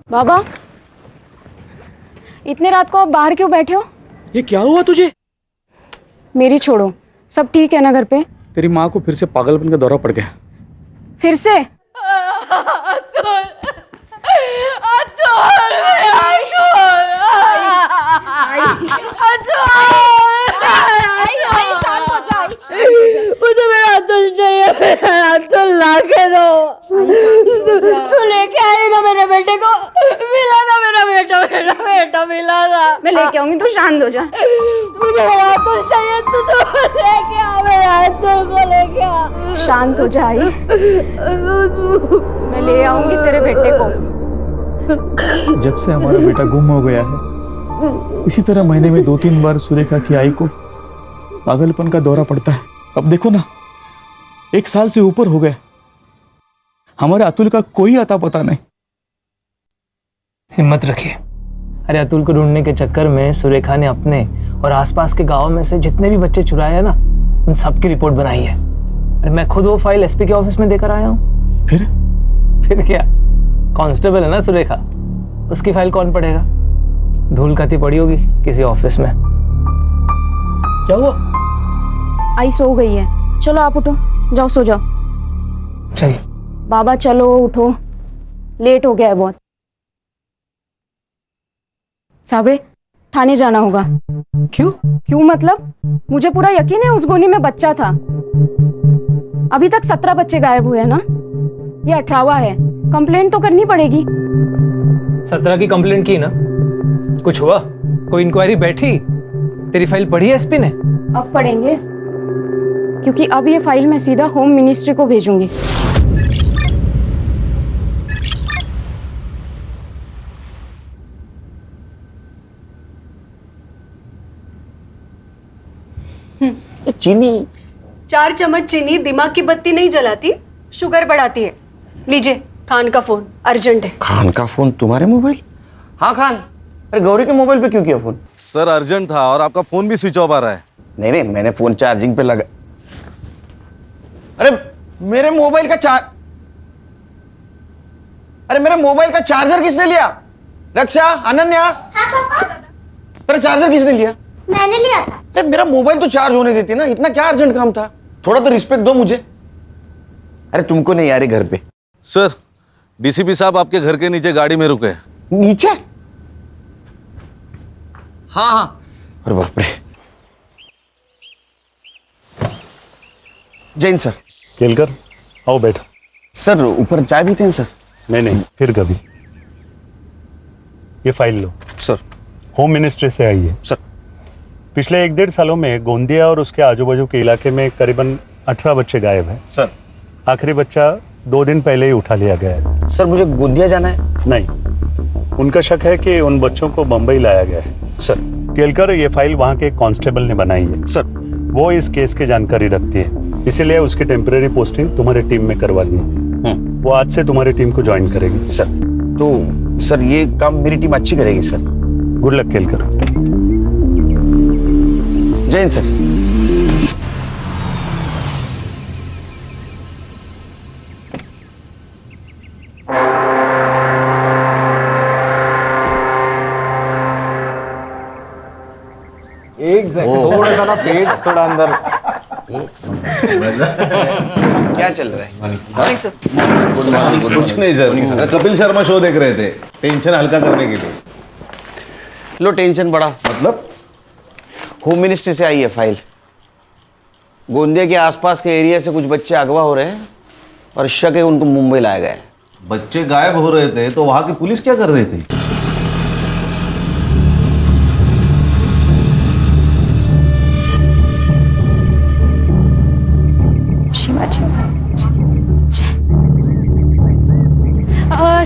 बाबा, इतने रात को आप बाहर क्यों बैठे हो? ये क्या हुआ तुझे? मेरी छोड़ो, सब ठीक है ना घर पे? तेरी माँ को फिर से पागलपन का दौरा पड़ गया। फिर से? मुझे मेरा अतुल चाहिए, मेरा अतुल ला के दो। तू लेके आई ना मेरे बेटे को, मिला ना मेरा बेटा, मेरा बेटा मिला ना। मैं लेके आऊंगी, तो शांत हो जा। मुझे मेरा अतुल चाहिए, तू तो लेके आ, मेरा अतुल को लेके आ। शांत हो जा आई, मैं ले आऊंगी तेरे बेटे को। जब से हमारा बेटा गुम हो गया है, इसी तरह महीने में 2-3 बार सुरेखा की आई को पागलपन का दौरा पड़ता है। अब देखो ना, 1 साल से ऊपर हो गए, हमारे अतुल का कोई अता पता नहीं। हिम्मत रखिए। अरे अतुल को ढूंढने के चक्कर में सुरेखा ने अपने और आसपास के गांव में से जितने भी बच्चे चुराए हैं ना, उन सब की रिपोर्ट बनाई है। अरे मैं खुद वो फाइल एसपी के ऑफिस में देकर आया हूँ। फिर क्या, कांस्टेबल है ना सुरेखा, उसकी फाइल कौन पढ़ेगा? धूल खाती पड़ी होगी किसी ऑफिस में। क्या हुआ? आई सो गई है, चलो आप उठो, जाओ सो जाओ। चलिए बाबा चलो उठो, लेट हो गया है बहुत। साबरे, थाने जाना होगा। क्यों? क्यों मतलब, मुझे पूरा यकीन है उस गोनी में बच्चा था। अभी तक 17 बच्चे गायब हुए हैं ना, ये 18वां है। कंप्लेंट तो करनी पड़ेगी। 17 की कंप्लेंट की ना, कुछ हुआ? कोई इंक्वायरी बैठी? तेरी फाइल पढ़ी एसपी ने? अब पढ़ेंगे, क्योंकि अब ये फाइल मैं सीधा होम मिनिस्ट्री को भेजूंगी। चीनी 4 चम्मच चीनी दिमाग की बत्ती नहीं जलाती, शुगर बढ़ाती है। लीजिए, खान का फोन अर्जेंट है। खान का फोन तुम्हारे मोबाइल? हाँ खान, अरे गौरी के मोबाइल पे क्यों किया फोन? सर अर्जेंट था और आपका फोन भी स्विच ऑफ आ रहा है। नहीं नहीं, मैंने फोन चार्जिंग पे लगा। अरे मेरे मोबाइल का चार्जर किसने लिया? रक्षा, अनन्या। हाँ पापा। अरे चार्जर किसने लिया? मैंने लिया था। अरे मेरा मोबाइल तो चार्ज होने देती ना, इतना क्या अर्जेंट काम था? थोड़ा तो रिस्पेक्ट दो मुझे। अरे तुमको नहीं आ रही घर पे? सर डीसीपी साहब आपके घर के नीचे गाड़ी में रुके। नीचे? हाँ हाँ। अरे बाप रे। जैन सर। केलकर, आओ बैठो। सर ऊपर चाय पीते हैं सर? नहीं, फिर कभी। ये फाइल लो। सर। होम मिनिस्ट्री से आई है। सर। पिछले 1-1.5 सालों में गोंदिया और उसके आजू बाजू के इलाके में करीबन 18 बच्चे गायब हैं। सर। आखिरी बच्चा 2 दिन पहले ही उठा लिया गया है। सर मुझे गोंदिया जाना है। नहीं, उनका शक है कि उन बच्चों को बम्बई लाया गया है। सर। केलकर, ये फाइल वहाँ के कांस्टेबल ने बनाई है। सर। वो इस केस की जानकारी रखती है, इसीलिए उसकी टेम्परेरी पोस्टिंग तुम्हारी टीम में करवा दी है। वो आज से तुम्हारी टीम को ज्वाइन करेगी। सर तो सर ये काम मेरी टीम अच्छी करेगी sir. Good luck Kelkar. Jain sir. थोड़ा सा ना पेट थोड़ा अंदर। क्या चल रहा है? कुछ नहीं सर, कपिल शर्मा शो देख रहे थे, टेंशन हल्का करने के लिए। लो टेंशन बढ़ा। मतलब? होम मिनिस्ट्री से आई है फाइल। गोंदिया के आसपास के एरिया से कुछ बच्चे अगवा हो रहे हैं और शक है उनको मुंबई लाया गया है। बच्चे गायब हो रहे थे तो वहां की पुलिस क्या कर रही थी?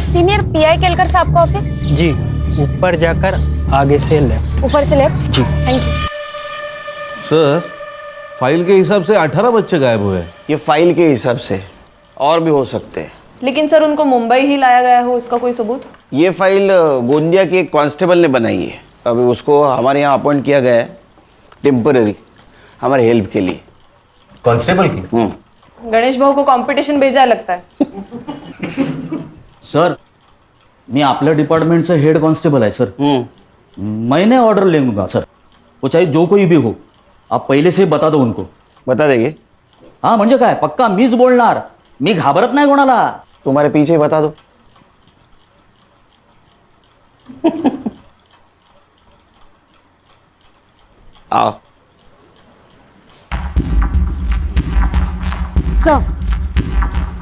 सीनियर पीआई केलकर साहब का ऑफिस? जी, ऊपर जाकर आगे से लेफ्ट। ऊपर से लेफ्ट? जी। Thank you. सर फाइल के हिसाब से 18 बच्चे गायब हुए। ये फाइल के हिसाब से और भी हो सकते हैं। लेकिन सर उनको मुंबई ही लाया गया हो, इसका कोई सबूत? ये फाइल गोंदिया के एक कांस्टेबल ने बनाई है। अभी उसको हमारे यहाँ अपॉइंट किया गया है टेम्पररी, हमारे हेल्प के लिए। कांस्टेबल की? गणेश भाऊ को कंपटीशन भेजा लगता है। सर मी आपल्या डिपार्टमेंटचं हेड कॉन्स्टेबल आहे सर. मैंने ऑर्डर ले लूंगा सर. वो चाहे जो कोई भी हो, आप पहले से बता दो उनको. बता देंगे. हाँ म्हणजे काय, पक्का मीच बोलणार. मी घाबरत नाही कोणाला. तुम्हारे पीछे बता दो. आओ. सर,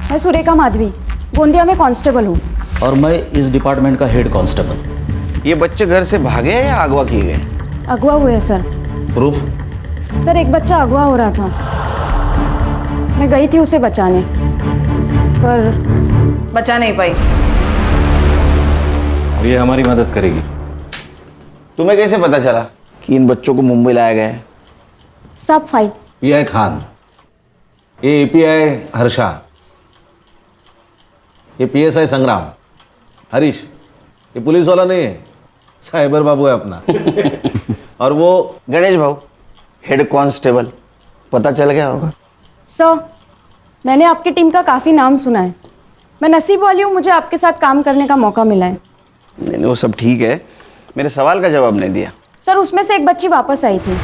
मैं सुरेखा माधवी, गोंदिया में कांस्टेबल हूँ. और मैं इस डिपार्टमेंट का हेड कांस्टेबल. ये बच्चे घर से भागे हैं या अगवा किए गए? अगवा हुए सर. प्रूफ? सर, एक बच्चा अगवा हो रहा था. मैं गई थी उसे बचाने, पर बचा नहीं पाई. ये हमारी मदद करेगी. तुम्हें कैसे पता चला कि इन बच्चों को मुंबई लाया गया है? सब फाइल. पीआई खान, ये एपीआई हर्षा, ये पीएसआई संग्राम. हरीश, ये पुलिस वाला नहीं है, साइबर बाबू है अपना. और वो गणेश भाऊ, हेड कांस्टेबल. पता चल गया होगा. सर, मैंने आपकी टीम का काफ़ी नाम सुना है. मैं नसीब वाली हूँ, मुझे आपके साथ काम करने का मौका मिला है. नहीं, वो सब ठीक है. मेरे सवाल का जवाब नहीं दिया. सर, उसमें से एक बच्ची वापस आई थी.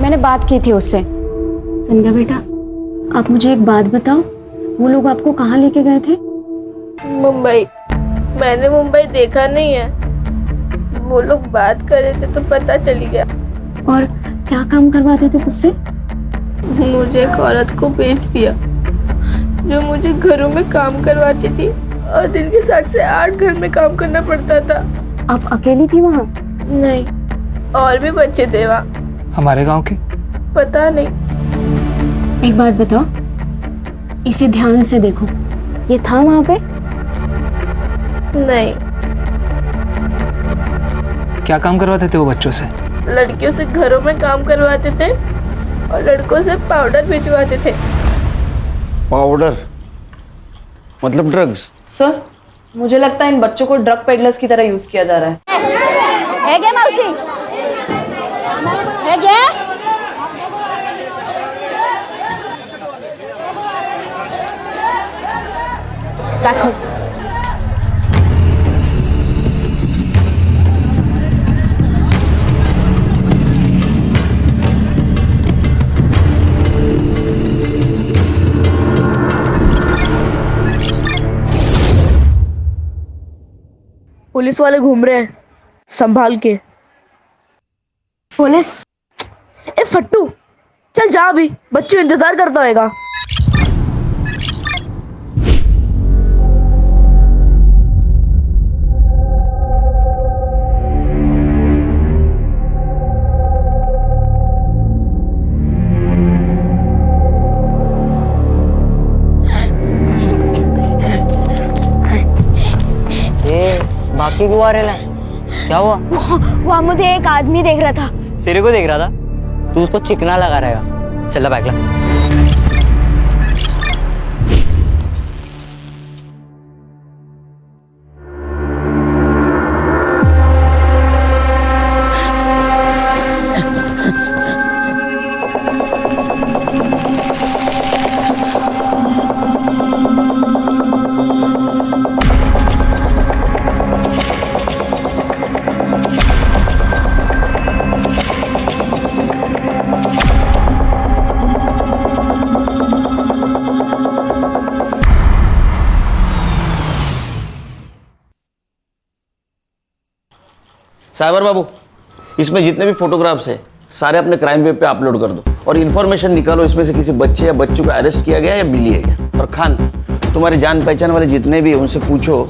मैंने बात की थी उससे. संध्या बेटा, आप मुझे एक बात बताओ, वो लोग आपको कहाँ लेके गए थे? मुंबई. मैंने मुंबई देखा नहीं है. वो लोग बात कर रहे थे तो पता चली गया. और क्या काम करवाते थे तुझसे? मुझे एक औरत को बेच दिया जो मुझे घरों में काम करवाती थी और दिन के 7 से 8 घर में काम करना पड़ता था. आप अकेली थी वहाँ? नहीं, और भी बच्चे थे वहाँ. हमारे गांव के? पता नहीं. एक बात बताओ, इसे ध्यान से देखो. ये था वहाँ पे? नहीं. क्या काम करवाते थे वो बच्चों से? लड़कियों से घरों में काम करवाते थे और लड़कों से पाउडर भिजवाते थे. पाउडर मतलब ड्रग्स? सर, मुझे लगता है इन बच्चों को ड्रग पेडलर्स की तरह यूज किया जा रहा है क्या मौसी? है क्या? रखो. पुलिस वाले घूम रहे हैं, संभाल के. पुलिस? ए फट्टू, चल जा, अभी बच्चों इंतजार करता होएगा. बाकी क्यों आ रहे? क्या हुआ? वहाँ मुझे एक आदमी देख रहा था. तेरे को देख रहा था? तू उसको चिकना लगा रहेगा. चल बैग ला. साइबर बाबू, इसमें जितने भी फोटोग्राफ्स हैं सारे अपने क्राइम वेब पे अपलोड कर दो और इन्फॉर्मेशन निकालो इसमें से किसी बच्चे या बच्चों को अरेस्ट किया गया या मिली है क्या. और खान, तुम्हारे जान पहचान वाले जितने भी हैं उनसे पूछो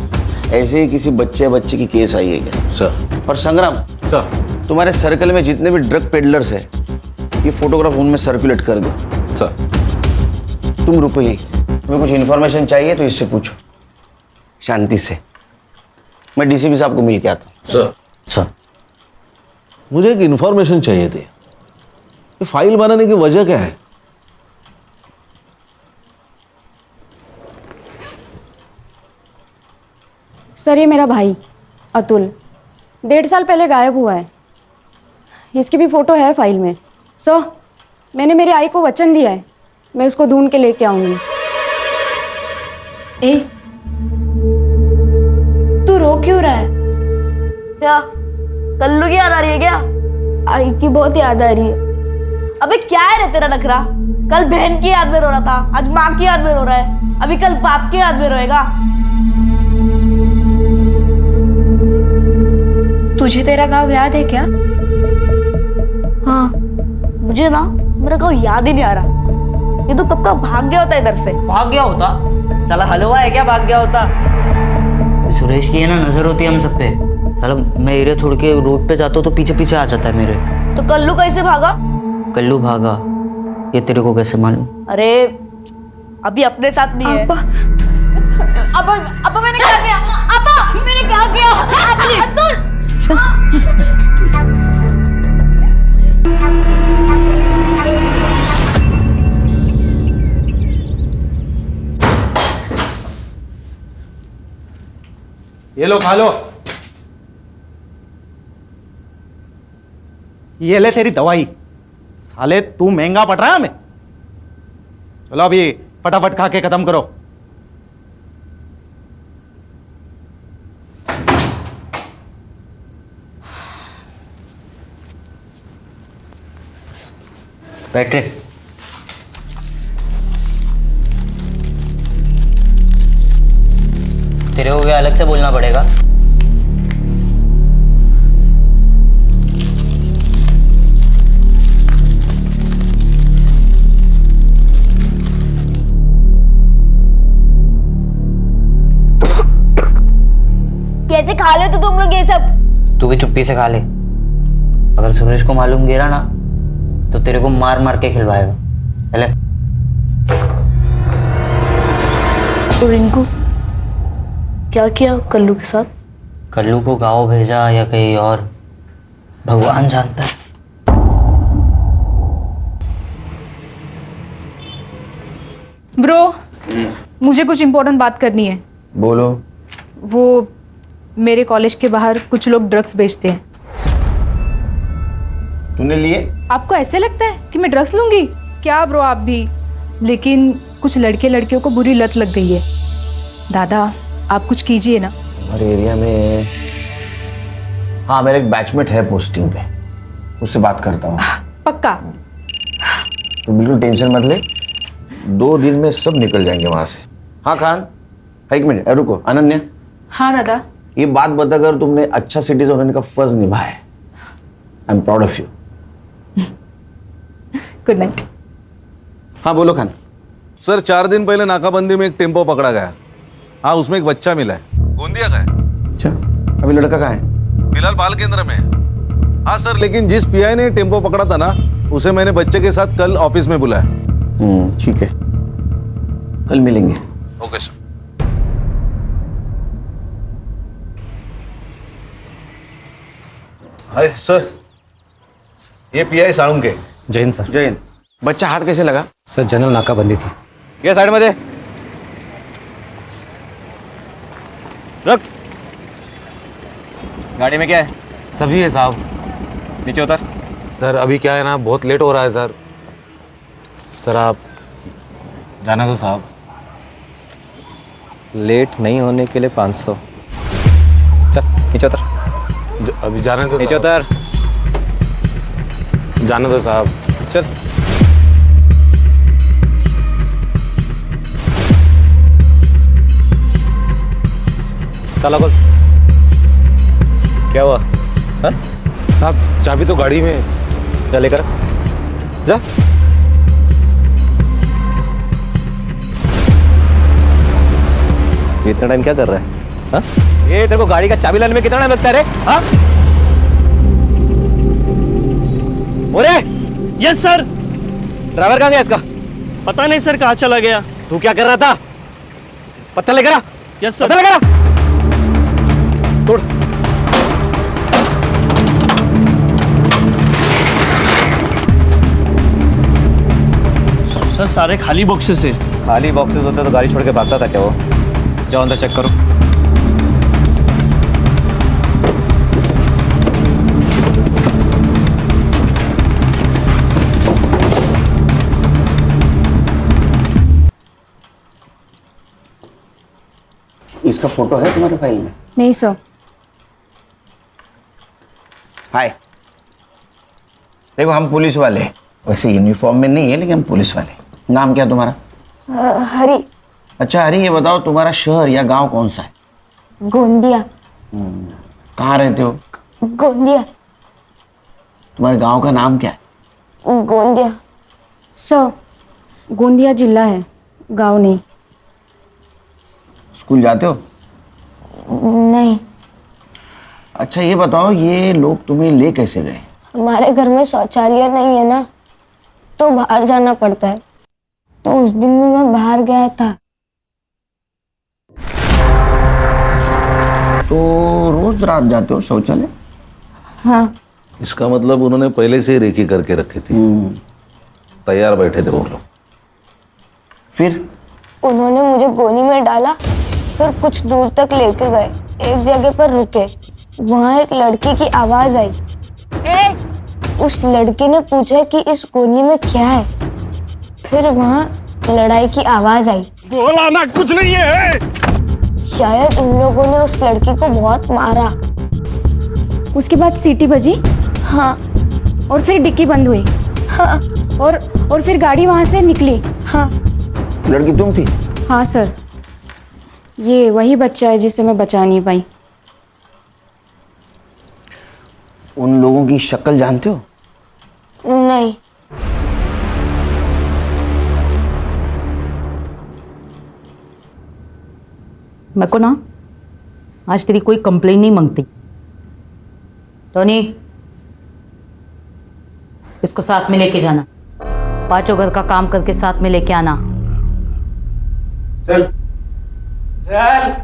ऐसे ही किसी बच्चे या बच्ची की केस आई है क्या. सर. और संग्राम सर. तुम्हारे सर्कल में जितने भी ड्रग पेडलर्स हैं ये फोटोग्राफ उनमें सर्कुलेट कर दो. सर. तुम रुपये, तुम्हें कुछ इन्फॉर्मेशन चाहिए तो इससे पूछो शांति से. मैं डीसीपी साहब को मिल के आता हूँ. सर. सर, मुझे एक इन्फॉर्मेशन चाहिए थी. ये फाइल बनाने की वजह क्या है? सर, ये मेरा भाई अतुल 1.5 साल पहले गायब हुआ है. इसकी भी फोटो है फाइल में. सर, मैंने मेरी आई को वचन दिया है, मैं उसको ढूंढ के लेके आऊंगी. ए, तू रो रो क्यों रहा है? क्या कल्लू की याद आ रही है क्या? आई की बहुत याद आ रही है। अबे क्या है रे तेरा नखरा? कल बहन की याद में रो रहा था, आज माँ की याद में रो रहा है, अभी कल बाप की याद में रोएगा। तुझे तेरा गाँव याद है क्या? हाँ, मुझे ना मेरा गाँव याद ही नहीं आ रहा। ये तो कब का भाग गया होता इधर से। भाग गया होता? साला हलवा है क्या भाग गया होता? सुरेश की है ना नजर होती है हम सब पे। साला मैं एरिया छोड़ के रोड पे जाता हूँ तो पीछे पीछे आ जाता है मेरे। तो कल्लू कैसे भागा? कल्लू भागा ये तेरे को कैसे मालूम? अरे अभी अपने साथ नहीं है। अब मैंने क्या किया? अब्बा मैंने क्या किया? अब्दुल ये लो खा लो। ये ले तेरी दवाई। साले तू महंगा पड़ रहा है हमें। चलो अभी फटाफट खा के खत्म करो। बैठ रे। तेरे को क्या अलग से बोलना पड़ेगा? कैसे खा ले तो तुम लोग ये सब? तू भी चुप्पी से खा ले। अगर सुरेश को मालूम गिरा ना तो तेरे को मार मार के खिलवाएगा। चले। तो रिंकू क्या किया कल्लू के साथ? कल्लू को गाँव भेजा या कहीं और भगवान जानता है। ब्रो, मुझे कुछ इम्पोर्टेंट बात करनी है। बोलो। वो मेरे कॉलेज के बाहर कुछ लोग ड्रग्स बेचते हैं। तूने लिए? आपको ऐसे लगता है कि मैं ड्रग्स लूंगी? क्या ब्रो आप भी। लेकिन कुछ लड़के लड़कियों को बुरी लत लग गई है। दादा आप कुछ कीजिए ना। हमारे एरिया में हाँ मेरा एक बैचमेट है पोस्टिंग पे, उससे बात करता हूँ। पक्का? तो बिल्कुल टेंशन मत ले, 2 दिन में सब निकल जाएंगे वहां से। हाँ खान, एक मिनट रुको। अनन्या। हाँ दादा। ये बात बताकर तुमने अच्छा सिटीजन होने का फर्ज निभाया है। I am proud of you. Good night. हाँ बोलो खान। सर 4 दिन पहले नाकाबंदी में एक टेम्पो पकड़ा गया। हाँ उसमें एक बच्चा मिला है। गोंदिया का है। अच्छा, अभी लड़का कहाँ है? फिलहाल बाल केंद्र में है। हाँ सर, लेकिन जिस पीआई ने टेम्पो पकड़ा था ना, उसे मैंने बच्चे के साथ कल ऑफिस में बुलाया। ठीक है, कल मिलेंगे। Okay sir. हाय सर, ये पीआई साळुंके के। जैन सर। जैन। बच्चा हाथ कैसे लगा? सर जनरल नाकाबंदी थी। ये साइड में दे। रख। गाड़ी में क्या है? सभी है साहब। नीचे उतर। सर अभी क्या है ना, बहुत लेट हो रहा है सर। सर आप जाना दो साहब। लेट नहीं होने के लिए 500। चल नीचे उतर। अभी जाने दो। नीचे उतर। जाने दो साहब। चल। ताला खोल। क्या हुआ? हाँ? साहब चाबी तो गाड़ी में। जा लेकर जा। इतना टाइम क्या कर रहा है? हाँ? ये तेरे को गाड़ी का चाबी लाने में कितना टाइम लगता है रे? हाँ? ओरे! Yes sir. ड्राइवर कहाँ गया इसका? पता नहीं सर कहाँ चला गया। तू क्या कर रहा था? पत्थर लेकर आ। Yes sir. पत्थर लेकर आ। तोड़। सर सारे खाली बॉक्सेस है। खाली बॉक्सेस होते तो गाड़ी छोड़ के भागता था क्या वो? जाओ अंदर चेक करो। इसका फोटो है तुम्हारे फाइल में? नहीं सर। हाय, देखो हम पुलिस वाले, वैसे यूनिफॉर्म में नहीं है लेकिन हम पुलिस वाले। नाम क्या तुम्हारा? हरी। अच्छा हरी, ये बताओ तुम्हारा शहर या गांव कौन सा है? गोंदिया। कहाँ रहते हो? गोंदिया। तुम्हारे गांव का नाम क्या है? गोंदिया। सर, गोंदिया जिला है, गांव नहीं। स्कूल जाते हो? नहीं। अच्छा ये बताओ, ये लोग तुम्हें ले कैसे गए? हमारे घर में शौचालय नहीं है ना, तो बाहर जाना पड़ता है। तो उस दिन में मैं बाहर गया था। तो रोज रात जाते हो शौचालय? हाँ। इसका मतलब उन्होंने पहले से ही रेकी करके रखी थी, तैयार बैठे थे वो लोग। फिर उन्होंने मुझे गोनी में डाला, फिर कुछ दूर तक लेके गए। एक जगह पर रुके, वहाँ एक लड़की की आवाज आई। उस लड़की ने पूछा कि इस गोनी में क्या है। फिर वहाँ लड़ाई की आवाज आई। बोला ना कुछ नहीं है। शायद उन लोगों ने उस लड़की को बहुत मारा। उसके बाद सीटी बजी। हाँ। और फिर डिक्की बंद हुई। हाँ। और फिर गाड़ी वहाँ से निकली। हाँ। लड़की तुम थी? हाँ सर, ये वही बच्चा है जिसे मैं बचा नहीं पाई। उन लोगों की शक्ल जानते हो? नहीं। मेरे को ना आज तेरी कोई कंप्लेन नहीं मांगती। टोनी, इसको साथ में लेके जाना, पांचों घर का काम करके साथ में लेके आना। चल चल।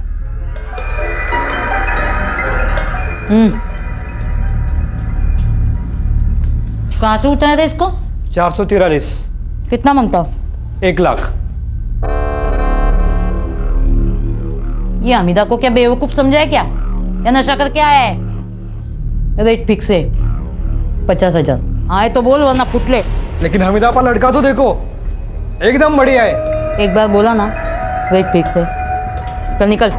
कहाँ से उठाया था इसको? 443। कितना मांगता हो? 1 लाख। ये हमीदा को क्या बेवकूफ समझा है क्या? या नशा करके आया है? रेट फिक्स है 50,000। आए तो बोल वरना फुटले। लेकिन हमीदा पर लड़का तो देखो, एकदम बढ़िया है। एक बार बोला ना, रेट फिक्स है। चल निकल।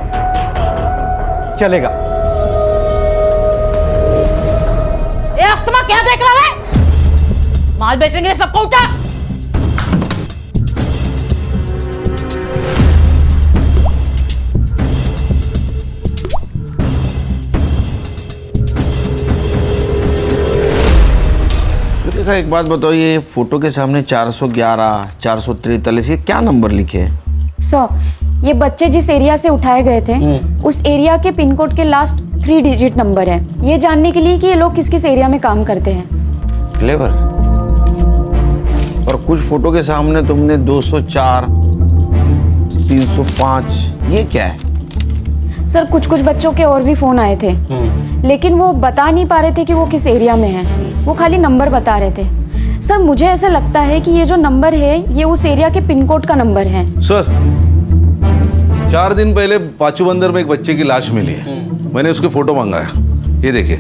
चलेगा। ए अस्तमा, क्या देख रहा है? माल बेचेंगे सबको उठा। सुरेखा एक बात बताओ, ये फोटो के सामने 411, 443, ये क्या नंबर लिखे हैं? सर, ये बच्चे जिस एरिया से उठाए गए थे उस एरिया के पिन कोड के लास्ट 3 डिजिट नंबर है, ये जानने के लिए कि ये लोग किस किस एरिया में काम करते हैं। क्लेवर। और कुछ फोटो के सामने तुमने 204, 305, ये क्या है? सर, कुछ कुछ बच्चों के और भी फोन आए थे, लेकिन वो बता नहीं पा रहे थे कि वो किस एरिया में है, वो खाली नंबर बता रहे थे। सर, मुझे ऐसा लगता है कि ये जो नंबर है ये उस एरिया के पिन कोड का नंबर है। सर, 4 दिन पहले पाचू बंदर में एक बच्चे की लाश मिली है। मैंने उसके फोटो मंगाया, ये देखिए,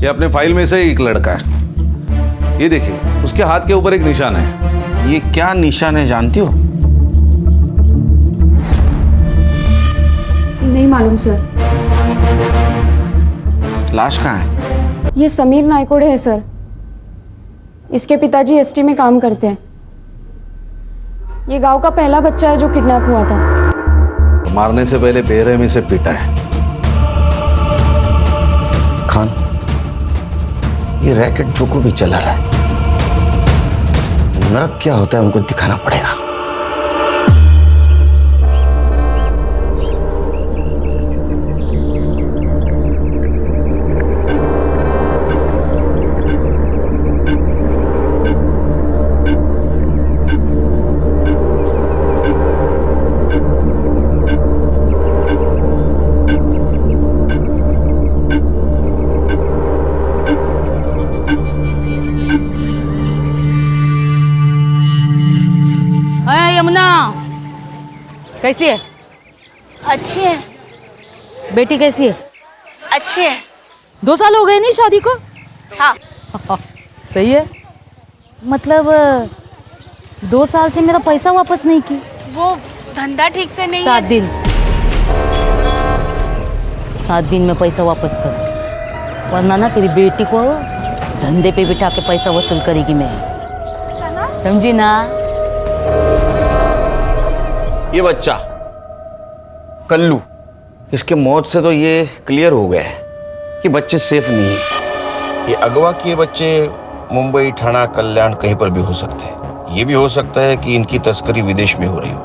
ये अपने फाइल में से एक लड़का है। ये देखिए, उसके हाथ के ऊपर एक निशान है। ये क्या निशान है जानती हो? नहीं मालूम सर। लाश कहाँ है? ये समीर नायकोड़े है सर, इसके पिताजी एसटी में काम करते हैं। ये गांव का पहला बच्चा है जो किडनैप हुआ था। मारने से पहले बेरहमी से पीटा है। खान, ये रैकेट जो को भी चला रहा है, नरक क्या होता है उनको दिखाना पड़ेगा। यमुना कैसी है? अच्छी है। बेटी कैसी है? अच्छी है। 2 साल हो गए नहीं शादी को? हाँ। सही है। मतलब 2 साल से मेरा पैसा वापस नहीं की। वो धंधा ठीक से नहीं 7 दिन 7 दिन में पैसा वापस कर, वरना ना तेरी बेटी को धंधे पे बिठा के पैसा वसूल करेगी मैं, समझी ना? ये बच्चा कल्लू, इसके मौत से तो ये क्लियर हो गया है कि बच्चे सेफ नहीं है। ये अगवा किए बच्चे मुंबई, ठाणा, कल्याण कहीं पर भी हो सकते हैं। ये भी हो सकता है कि इनकी तस्करी विदेश में हो रही हो।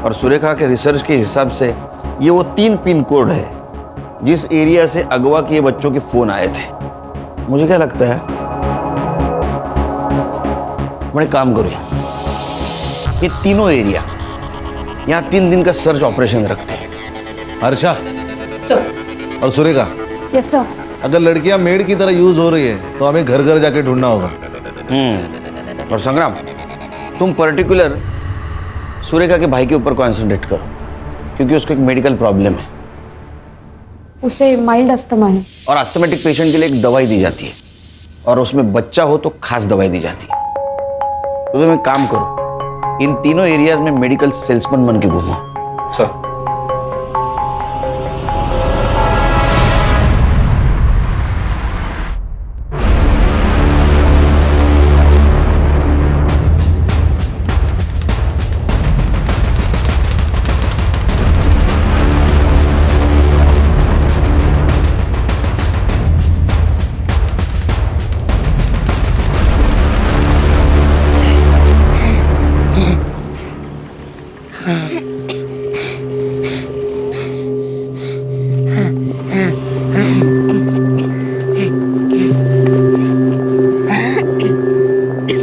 और सुरेखा के रिसर्च के हिसाब से ये वो 3 पिन कोड है जिस एरिया से अगवा किए बच्चों के फोन आए थे। मुझे क्या लगता है, बड़े काम करो, ये तीनों एरिया यहाँ 3 दिन का सर्च ऑपरेशन रखते हैं। हर्षा सर। और सुरेखा, यस सर। अगर लड़कियां मेड की तरह यूज हो रही है तो हमें घर घर जाके ढूंढना होगा। और संग्राम, तुम पर्टिकुलर सुरेखा के भाई के ऊपर कॉन्सेंट्रेट करो, क्योंकि उसको एक मेडिकल प्रॉब्लम है। उसे माइल्ड अस्थमा है और अस्थमेटिक पेशेंट के लिए एक दवाई दी जाती है, और उसमें बच्चा हो तो खास दवाई दी जाती है। तो तुम एक काम करो, इन तीनों एरियाज में मेडिकल सेल्समैन बन के घूमो। सर।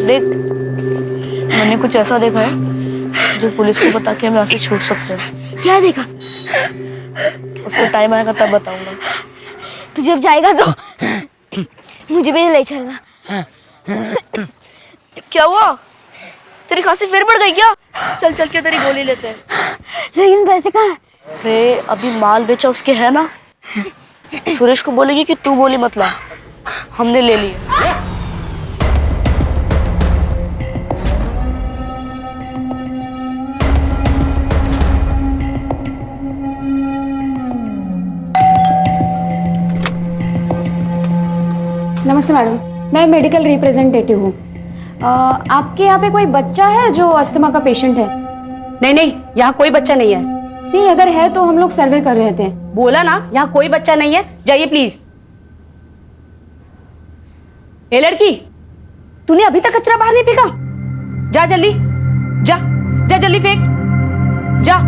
देख, मैंने कुछ ऐसा देखा है जो पुलिस को बता के हम यहाँ से छूट सकते हैं। क्या देखा? उसका टाइम आएगा तब बताऊंगा। तू जब जाएगा तो मुझे भी ले चलना। क्या हुआ? तेरी खांसी फिर बढ़ गई क्या? चल चल के तेरी गोली लेते हैं। लेकिन पैसे कहाँ हैं? अरे अभी माल बेचा उसके है ना, सुरेश को बोलेगी कि तू गोली मत ला, हमने ले ली। नमस्ते मैडम, मैं मेडिकल रिप्रेजेंटेटिव हूँ। आपके यहाँ पे कोई बच्चा है जो अस्थमा का पेशेंट है? नहीं नहीं, यहाँ कोई बच्चा नहीं है। नहीं, अगर है तो हम लोग सर्वे कर रहे थे। बोला ना, यहाँ कोई बच्चा नहीं है, जाइए प्लीज। ए लड़की, तूने अभी तक कचरा बाहर नहीं फेंका? जा जल्दी, जा जा जल्दी फेंक, जा।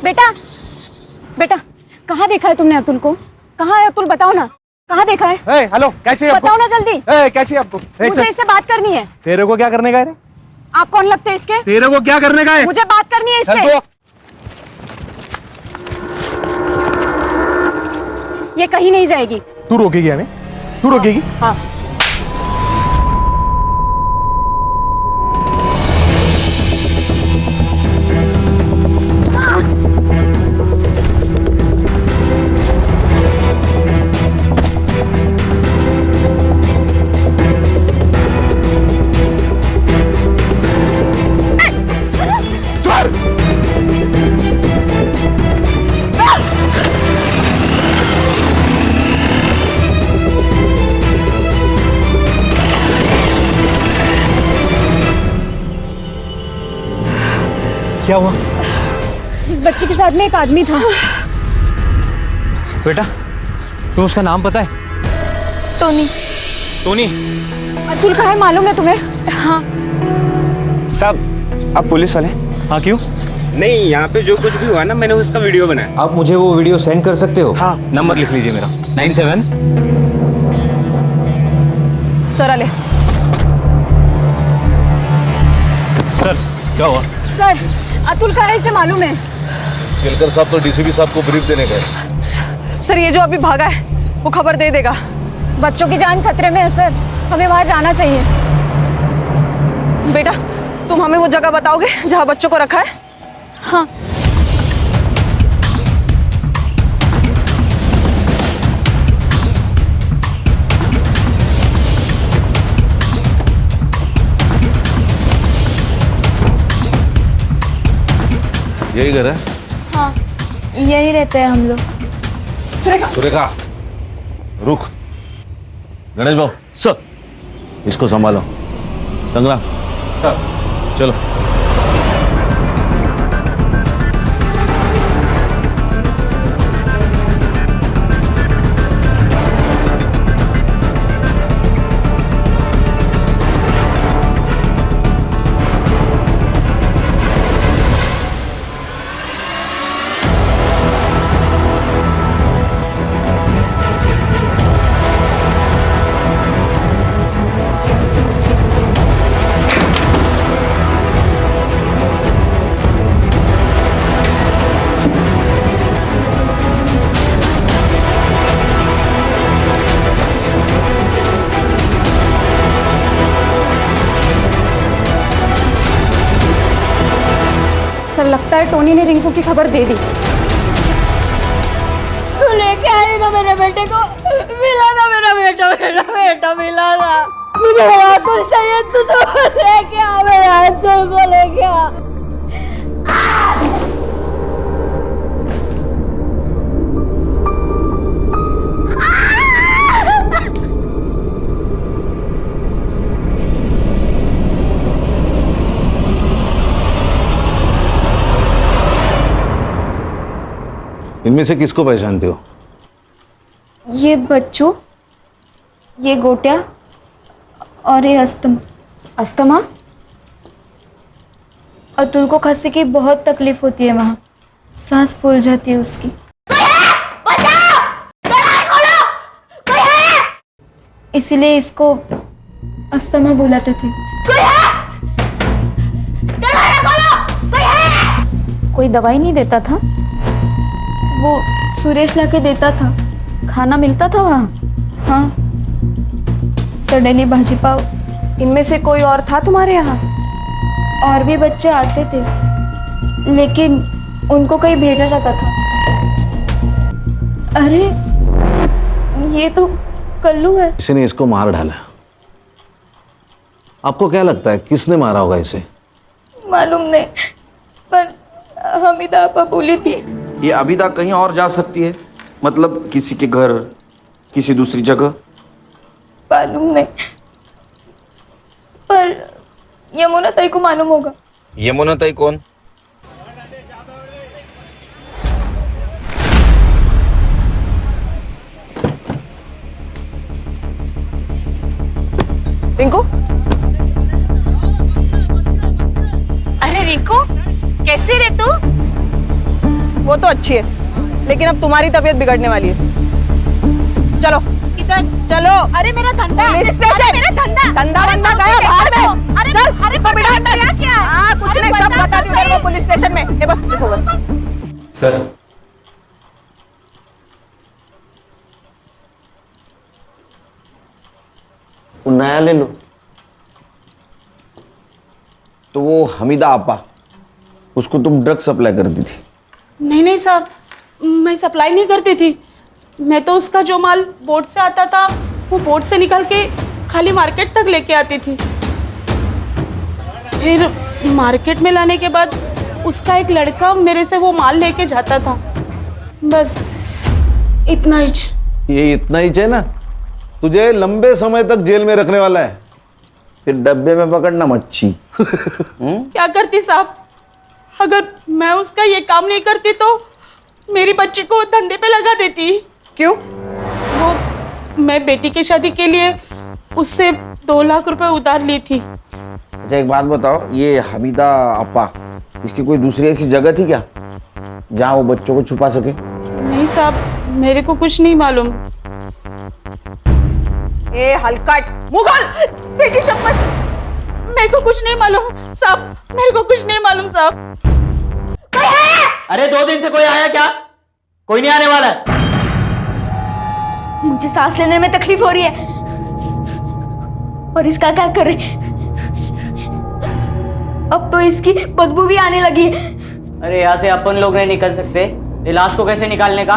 बेटा, बेटा, कहाँ देखा है तुमने अतुल को? कहाँ है अतुल, बताओ ना, कहाँ देखा है? हेलो, क्या चाहिए आपको? बताओ ना जल्दी। क्या चाहिए आपको? मुझे इससे बात करनी है। तेरे को क्या करने का है? आप कौन लगते हैं इसके? तेरे को क्या करने का है? मुझे बात करनी है इससे। ये कहीं नहीं जाएगी। तू रोकेगी हमें? तू रोकेगी? हाँ। क्या हुआ? इस बच्चे के साथ में एक आदमी था। बेटा, तुम्हें उसका नाम पता है? टोनी। टोनी? अतुल का है, मालूम है तुम्हें? हाँ। साहब, आप पुलिस वाले? हाँ, क्यों? नहीं, यहाँ पे जो कुछ भी हुआ ना, मैंने उसका वीडियो बनाया। आप मुझे वो वीडियो सेंड कर सकते हो? हाँ। नंबर लिख लीजिए मेरा, 97। सर आले। सर, क्या हुआ? सर, अतुल का है, इसे मालूम है। केलकर साहब तो डीसीपी साहब को ब्रीफ देने गए। सर ये जो अभी भागा है वो खबर दे देगा। बच्चों की जान खतरे में है सर, हमें वहाँ जाना चाहिए। बेटा तुम हमें वो जगह बताओगे जहाँ बच्चों को रखा है? हाँ। यही घर है? हाँ यही रहते हैं हम लोग। सुरेखा रुक। गणेश भाऊ सर, इसको संभालो। संग्राम चलो। सर लगता है टोनी ने रिंकू की खबर दे दी। तू लेके आई ना मेरे बेटे को, मिला ना मेरा बेटा, मेरा बेटा मिला ना। मुझे मेरा अतुल चाहिए, तू तो लेके आ, मेरा अतुल को लेके आ। इनमें से किसको पहचानते हो? ये बच्चों, ये गोटिया और ये अस्थमा। अतुल को खांसी की बहुत तकलीफ होती है, वहाँ सांस फूल जाती है उसकी। इसीलिए इसको अस्थमा बुलाते थे। कोई दवाई नहीं देता था, वो सुरेश लाके देता था। खाना मिलता था वहाँ। हाँ, सडेली भाजी पाव। इनमें से कोई और था तुम्हारे यहाँ? और भी बच्चे आते थे, लेकिन उनको कहीं भेजा जाता था। अरे ये तो कल्लू है। किसी ने इसको मार डाला। आपको क्या लगता है किसने मारा होगा इसे? मालूम नहीं, पर हमीदा आपा बोली थी। ये अभिदा कहीं और जा सकती है, मतलब किसी के घर, किसी दूसरी जगह। मालूम नहीं, पर यमुना ताई को मालूम होगा। यमुना ताई कौन? रिंकू? अरे रिंकू कैसी रे तू? वो तो अच्छी है, लेकिन अब तुम्हारी तबीयत बिगड़ने वाली है। चलो किधर? चलो। अरे मेरा धंधा, पुलिस स्टेशन। मेरा धंधा, धंधा बंदा गया बाहर में। अरे चल, अरे इसको बिठा अंदर। क्या? हाँ कुछ नहीं, सब बता दूं तेरे को पुलिस स्टेशन में। ये बस किस होगा? सर वो नया ले लो। तो वो हमीदा आपा, उसको तुम ड्रग सप्लाई करती थी? नहीं नहीं साहब, मैं सप्लाई नहीं करती थी। मैं तो उसका जो माल बोट से आता था वो बोट से निकाल के खाली मार्केट तक लेके आती थी। फिर मार्केट में लाने के बाद उसका एक लड़का मेरे से वो माल लेके जाता था। बस इतना ही। ये इतना ही है ना, तुझे लंबे समय तक जेल में रखने वाला है। फिर डब्बे में पकड़ना मच्छी। क्या करती साहब, अगर मैं उसका ये काम नहीं करती तो मेरी बच्ची को धंधे पे लगा देती। क्यों? वो मैं बेटी की शादी के लिए उससे 2 लाख रुपए उधार ली थी। अच्छा एक बात बताओ, ये हमीदा आपा, इसकी कोई दूसरी ऐसी जगह थी क्या जहाँ वो बच्चों को छुपा सके? नहीं साहब, मेरे को कुछ नहीं मालूम। ए हलकट मुगल, बेटी शपथ, मेरे को कुछ नहीं मालूम साहब, मेरे को कुछ नहीं मालूम साहब। अरे 2 दिन से कोई आया क्या? कोई नहीं आने वाला है। मुझे सांस लेने में तकलीफ हो रही है। और इसका क्या करे? अब तो इसकी बदबू भी आने लगी है। अरे यहाँ से अपन लोग नहीं निकल सकते, ये लाश को कैसे निकालने का?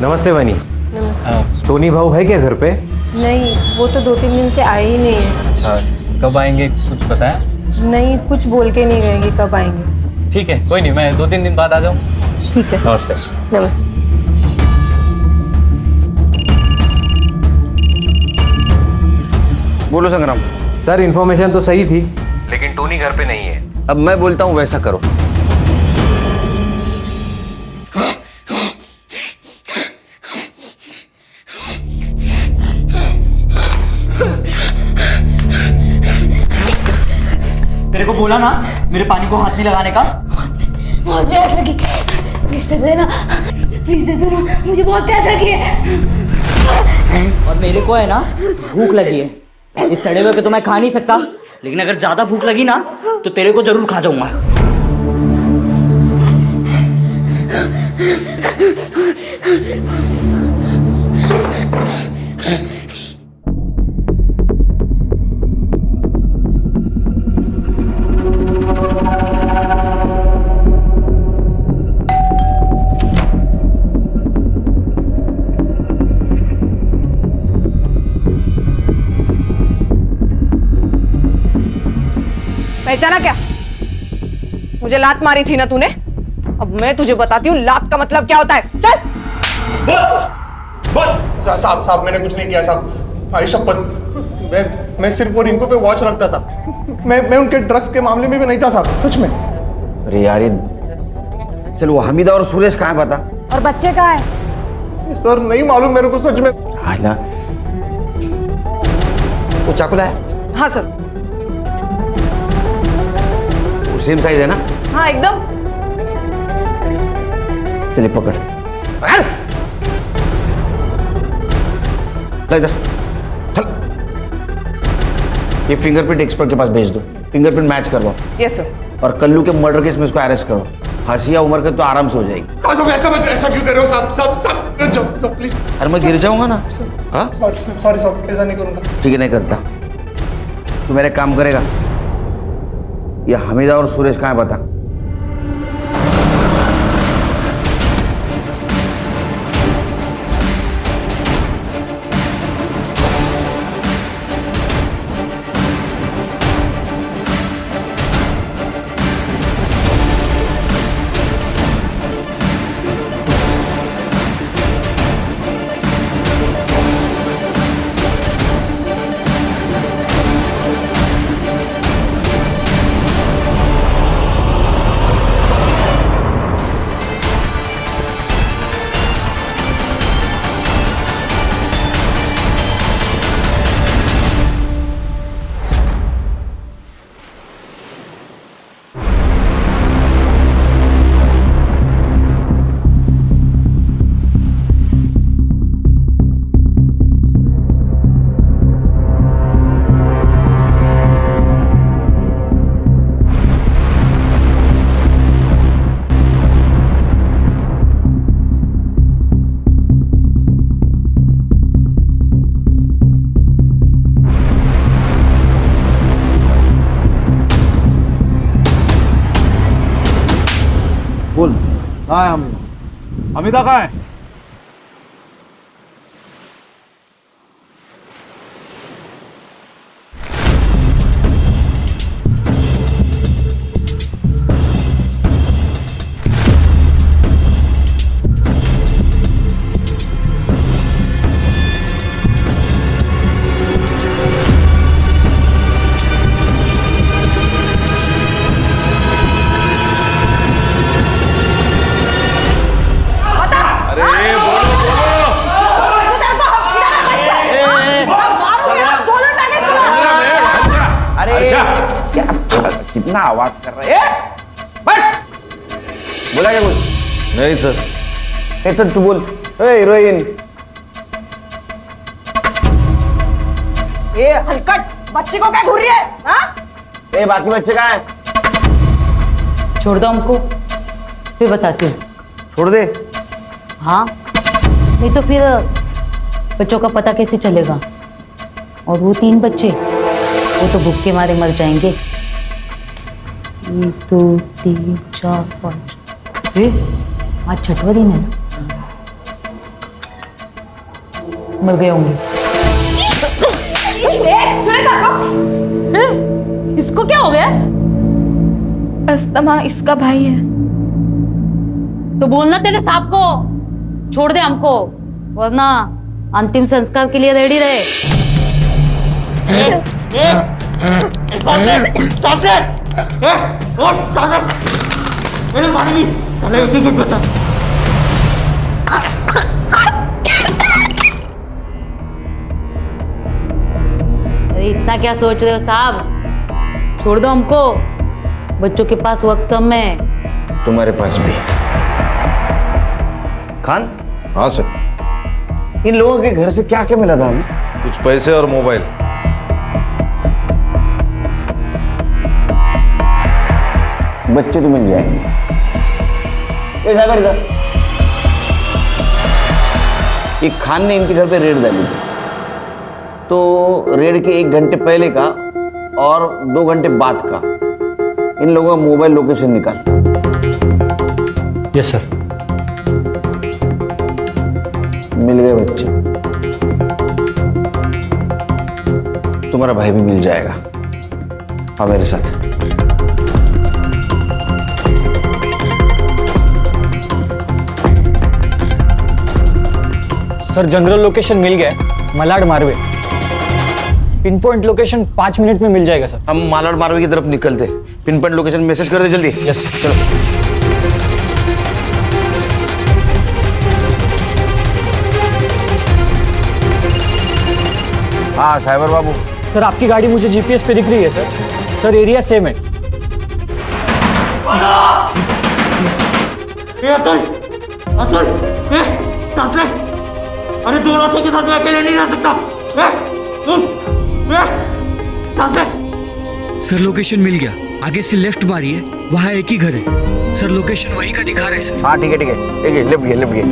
नमस्ते वनी। नमस्ते। टोनी भाऊ है क्या घर पे? नहीं, वो तो 2-3 दिन से आए ही नहीं है। अच्छा, कब आएंगे कुछ बताया? नहीं, कुछ बोल के नहीं गए कि कब आएंगे। ठीक है, कोई नहीं, मैं 2-3 दिन बाद आ जाऊँ। ठीक है। नमस्ते। नमस्ते। बोलो संग्राम। सर इन्फॉर्मेशन तो सही थी, लेकिन टोनी घर पे नहीं है। अब मैं बोलता हूँ वैसा करो। तेरे को बोला ना मेरे पानी को हाथ नहीं लगाने का। बहुत प्यास लगी, प्लीज दे देना, प्लीज दे दो ना, मुझे बहुत प्यास लगी है। और मेरे को है ना भूख लगी है। इस सड़े हुए को तो मैं खा नहीं सकता, लेकिन अगर ज्यादा भूख लगी ना तो तेरे को जरूर खा जाऊंगा। पहचाना क्या? मुझे लात मारी थी ना तूने, अब मैं तुझे बताती हूँ लात का मतलब क्या होता है। चल। साहब मैंने कुछ नहीं किया साहब, भाई शपथ। मैं सिर्फ और इनको पे वॉच रखता था। मैं उनके ड्रग्स के मामले में भी नहीं था साहब, सच में। अरे यार ये चल, वो हमीदा और सुरेश कहाँ है बता? और बच्चे कहाँ है? सर नहीं मालूम मेरे को सच में। ना वो चाकू लाया? हाँ सर। सेम साइज है ना? हाँ एकदम। चलिए पकड़ पकड़। ला इधर चल। ये फिंगरप्रिंट एक्सपर्ट के पास भेज दो, फिंगरप्रिंट मैच करवाओ। Yes sir. और कल्लू के मर्डर केस में इसको अरेस्ट करो। हंसिया उम्र के तो आराम से हो जाएगी। ऐसा क्यों कर रहे हो साहब? प्लीज। अरे मैं गिर जाऊंगा ना। हाँ सॉरी साहब, ऐसा नहीं करूंगा। ठीक है, नहीं करता। तू मेरे काम करेगा। ये हमीदा और सुरेश कहाँ है बता? बोल। कहाँ है हमीदा? कहाँ है? कितना आवाज कर रहा है? बैठ। बोला क्या कुछ? नहीं सर। तो तू बोल। हीरोइन। ये हलकट बच्ची को क्या घूर रही है? हाँ? बाकी बच्चे कहाँ हैं? छोड़ दो हमको, फिर बताती हूँ। छोड़ दे। हाँ, नहीं तो फिर बच्चों का पता कैसे चलेगा? और वो 3 बच्चे, वो तो भूख के मारे मर जाएंगे। 1 2 3 4 5, आज 6वां दिन है ना, मर गए होंगे। इसको क्या हो गया? अस्तमा इसका भाई है। तो बोलना तेरे साहब को छोड़ दे हमको, वरना अंतिम संस्कार के लिए रेडी रहे। अरे इतना क्या सोच रहे हो साहब, छोड़ दो हमको, बच्चों के पास वक्त कम है। तुम्हारे पास भी। खान। हाँ सर। इन लोगों के घर से क्या क्या मिला था हमें? कुछ पैसे और मोबाइल। बच्चे तो मिल जाएंगे। ए साहब इधर। एक खान ने इनके घर पे रेड डाली थी, तो रेड के 1 घंटे पहले का और 2 घंटे बाद का इन लोगों का मोबाइल लोकेशन निकाल। Yes sir. मिल गए बच्चे। तुम्हारा भाई भी मिल जाएगा। हाँ मेरे साथ। सर जनरल लोकेशन मिल गया, Malad Marve. Pin point location 5 minute में मिल जाएगा सर। हम मालाड मारवे की तरफ निकलते। पिन पॉइंट लोकेशन मैसेज कर दे जल्दी। Yes sir. चलो। हाँ साइबर बाबू। सर आपकी गाड़ी मुझे जीपीएस पे दिख रही है सर। सर एरिया सेम है। अतुल, अतुल, सांस ले। अरे 2 लाशों के साथ मैं अकेले नहीं रह सकता। सांस ले। सर लोकेशन मिल गया, आगे से लेफ्ट मारिए, वहाँ एक ही घर है। सर लोकेशन वही का दिखा रहा है सर। हाँ ठीक है ठीक है ठीक है, लेफ्ट गए लेफ्ट गए।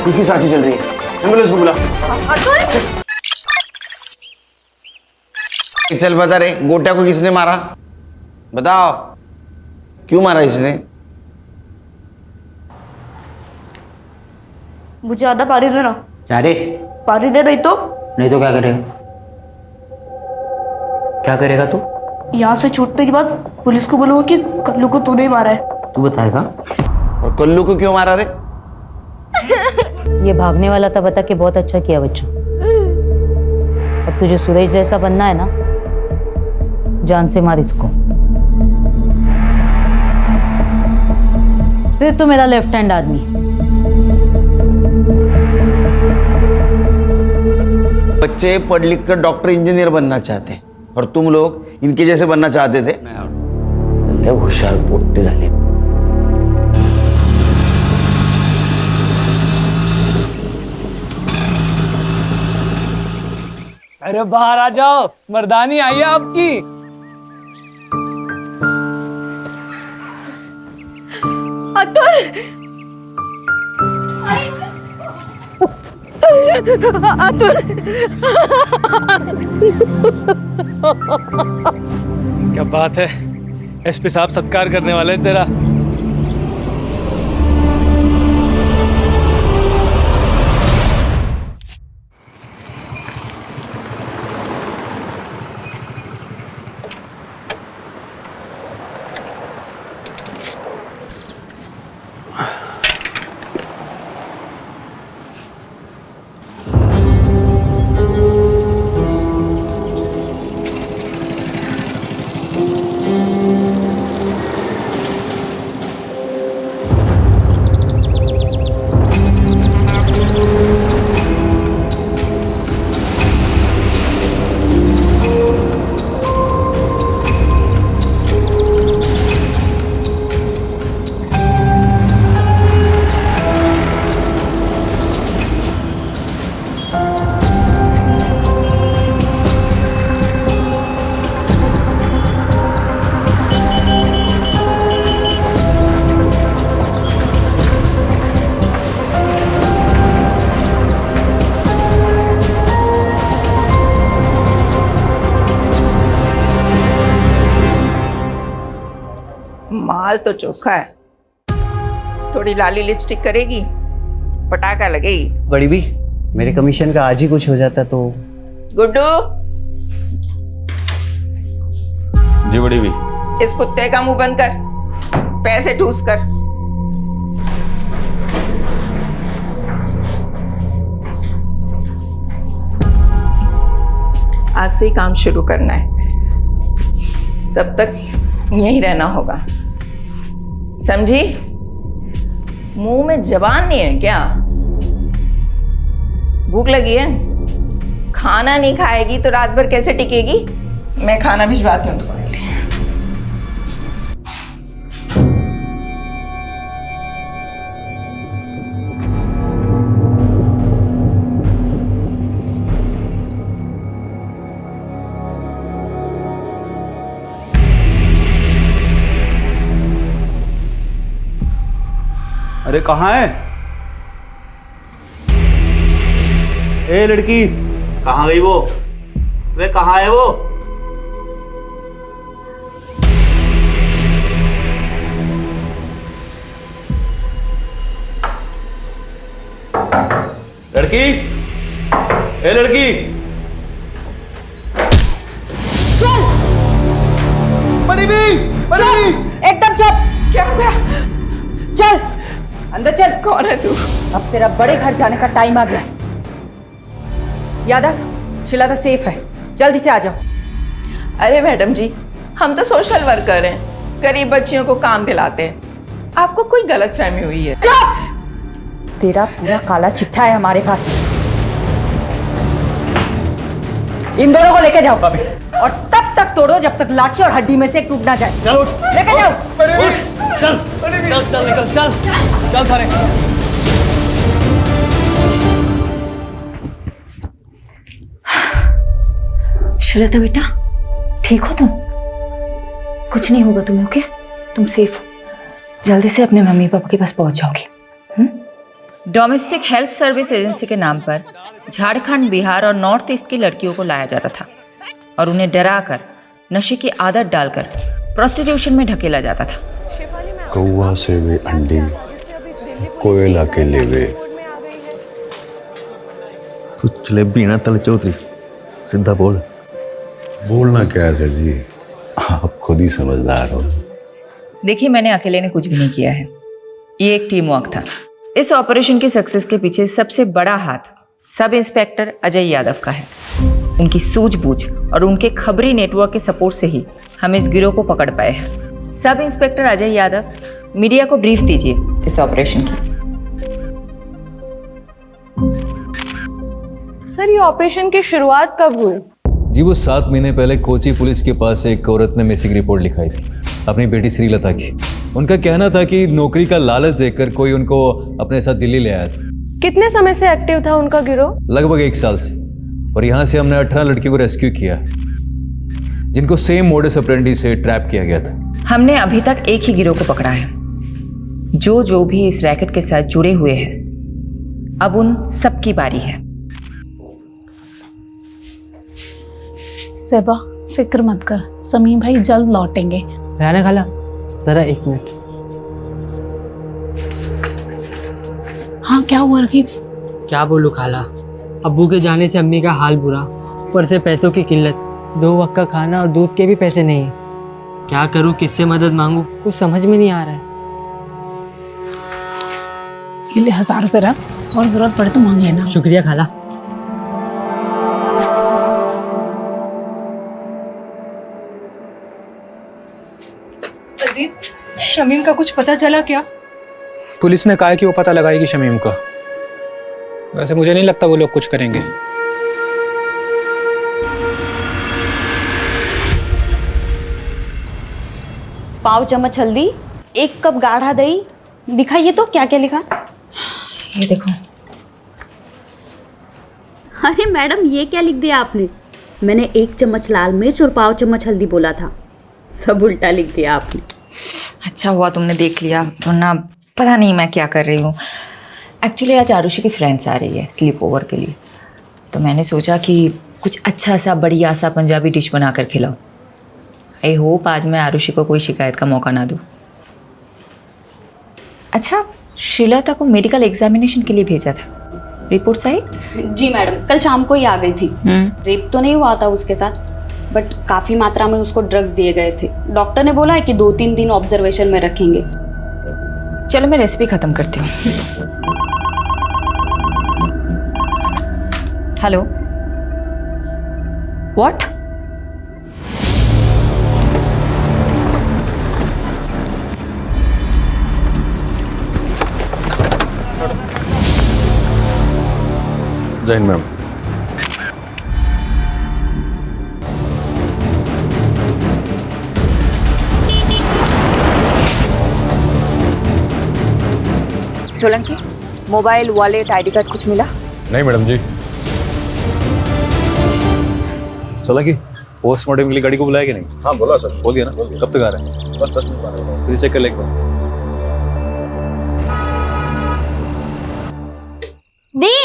इसकी सांसें चल रही है, एम्बुलेंस को बुला। चल बता रे, गोटा को किसने मारा? बताओ, क्यों मारा इसने? मुझे आधा पारी देना। चारे पारी दे रही तो? नहीं तो क्या करेगा? क्या करेगा तू? यहाँ से छूटने के बाद पुलिस को बोलूंगा कि कल्लू को तूने ही मारा है। तू बताएगा? और कल्लू को क्यों मारा रे? ये भागने वाला था, बता के बहुत अच्छा किया बच्चों। अब तुझे सुरेश जैसा बनना है ना, जान से मार इसको। फिर तो मेरा लेफ्ट हैंड आदमी। बच्चे पढ़ लिख कर डॉक्टर इंजीनियर बनना चाहते हैं और तुम लोग इनके जैसे बनना चाहते थे। होशियार पोट्टे झाले। अरे बाहर आ जाओ, मर्दानी आई है आपकी। अतुल, अतुल, क्या बात है, एसपी साहब सत्कार करने वाले हैं तेरा। माल तो चोखा है। थोड़ी लाली लिपस्टिक करेगी, पटाखा लगेगी। बड़ी भी, मेरे कमीशन का आज ही कुछ हो जाता तो। गुड्डू, जी बड़ी भी। इस कुत्ते का मुंह बंद कर, पैसे ठूस कर। आज से ही काम शुरू करना है, तब तक यहीं रहना होगा, समझी? मुंह में जबान नहीं है क्या? भूख लगी है? खाना नहीं खाएगी तो रात भर कैसे टिकेगी? मैं खाना भिजवाती हूँ तुम्हारे लिए। अरे कहाँ है? ए लड़की, कहाँ गई वो? वे कहाँ है वो? लड़की, ए लड़की, चल बड़ी भी, एकदम चुप। क्या हो गया? चल अंदर चल। कौन है तू? अब तेरा बड़े घर जाने का टाइम आ गया। यादव, शिलादा सेफ है, जल्दी से आ जाओ। अरे मैडम जी, हम तो सोशल वर्कर हैं, गरीब बच्चियों को काम दिलाते हैं। आपको कोई गलत फहमी हुई है। तेरा पूरा काला चिट्ठा है हमारे पास। इन दोनों को लेके जाओ और तब तक तोड़ो जब तक लाठी और हड्डी में से एक टूट ना जाए। चलो लेके जाओ। चल चल चल निकल, चल चल थाने। श्वेता बेटा, ठीक हो तुम? कुछ नहीं होगा तुम्हें, ओके? तुम सेफ हो। जल्दी से अपने मम्मी पापा के पास पहुंच जाओगी। डोमेस्टिक हेल्प सर्विस एजेंसी के नाम पर झारखंड, बिहार और नॉर्थ ईस्ट की लड़कियों को लाया जाता था और उन्हें डराकर नशे की आदत डालकर प्रोस्टिट्यूशन में ढकेला जाता था। कौवा से वे अंडे, कोयला के लेवे। तू जलेबी ना तल चौधरी, सीधा बोल। बोलना क्या है सर जी, आप खुद ही समझदार हो। देखिए, मैंने अकेले ने कुछ भी नहीं किया है, ये एक टीम वर्क था। इस ऑपरेशन की सक्सेस के पीछे सबसे बड़ा हाथ सब इंस्पेक्टर अजय यादव का है। उनकी सूझबूझ और उनके खबरी नेटवर्क के सपोर्ट से ही हम इस गिरोह को पकड़ पाए हैं। Sub inspector Ajay Yadav, media को ब्रीफ दीजिए इस ऑपरेशन की। सर, ये ऑपरेशन की शुरुआत कब हुई? जी वो 7 महीने पहले कोची पुलिस के पास एक औरत ने मिसिंग रिपोर्ट लिखाई थी, अपनी बेटी श्रीलता की। उनका कहना था कि नौकरी का लालच देकर कोई उनको अपने साथ दिल्ली ले आया था। कितने समय से एक्टिव था उनका गिरोह? लगभग 1 साल से। और यहाँ से हमने 18 लड़कियों को रेस्क्यू किया, जिनको सेम मोडस ऑपरेंडी से ट्रैप किया गया था। हमने अभी तक एक ही गिरोह को पकड़ा है। जो भी इस रैकेट के साथ जुड़े हुए हैं, अब उन सबकी बारी है। ज़ेबा, फिक्र मत कर, समीम भाई जल्द लौटेंगे। राना खाला, जरा 1 मिनट। हाँ, क्या हुआ रकीब? क्या बोलूं खाला, अब्बू के जाने से अम्मी का हाल बुरा, ऊपर से पैसों की किल्लत, 2 वक्त का खाना और दूध के भी पैसे नहीं है। क्या करूं, किससे मदद मांगूं, कुछ समझ में नहीं आ रहा है। ये ले 1000 रुपए रख, और जरूरत पड़े तो मांग लेना। शुक्रिया खाला। अजीज, शमीम का कुछ पता चला क्या? पुलिस ने कहा है कि वो पता लगाएगी शमीम का। वैसे मुझे नहीं लगता वो लोग कुछ करेंगे। पाव चम्मच हल्दी, 1 कप गाढ़ा दही। दिखाइए तो क्या क्या लिखा। ये देखो। अरे मैडम, ये क्या लिख दिया आपने? मैंने 1 चम्मच लाल मिर्च और पाव चम्मच हल्दी बोला था, सब उल्टा लिख दिया आपने। अच्छा हुआ तुमने देख लिया, वरना पता नहीं मैं क्या कर रही हूँ। एक्चुअली आज आरुषि की फ्रेंड्स आ रही है स्लीप ओवर के लिए, तो मैंने सोचा कि कुछ अच्छा सा बढ़िया सा पंजाबी डिश बना कर खिलाऊं। आई होप आज मैं आरुषि को कोई शिकायत का मौका ना दूँ। अच्छा, श्रीलता को मेडिकल एग्जामिनेशन के लिए भेजा था, रिपोर्ट्स आई? जी मैडम, कल शाम को ही आ गई थी। रेप तो नहीं हुआ था उसके साथ, बट काफ़ी मात्रा में उसको ड्रग्स दिए गए थे। डॉक्टर ने बोला है कि 2-3 दिन ऑब्जर्वेशन में रखेंगे। चलो मैं रेसिपी ख़त्म करती हूँ। Hello, what? जय हिंद ma'am. Solanki, mobile, wallet, ID card कुछ मिला? नहीं मैडम जी। सोलंकी, पोस्टमार्टम के लिए गाड़ी को बुलाया कि नहीं? हाँ बोला सर। बोल दिया ना? कब तक आ रहा है? बस 10 मिनट बाद। फिर चेक कर लेंगे। दी,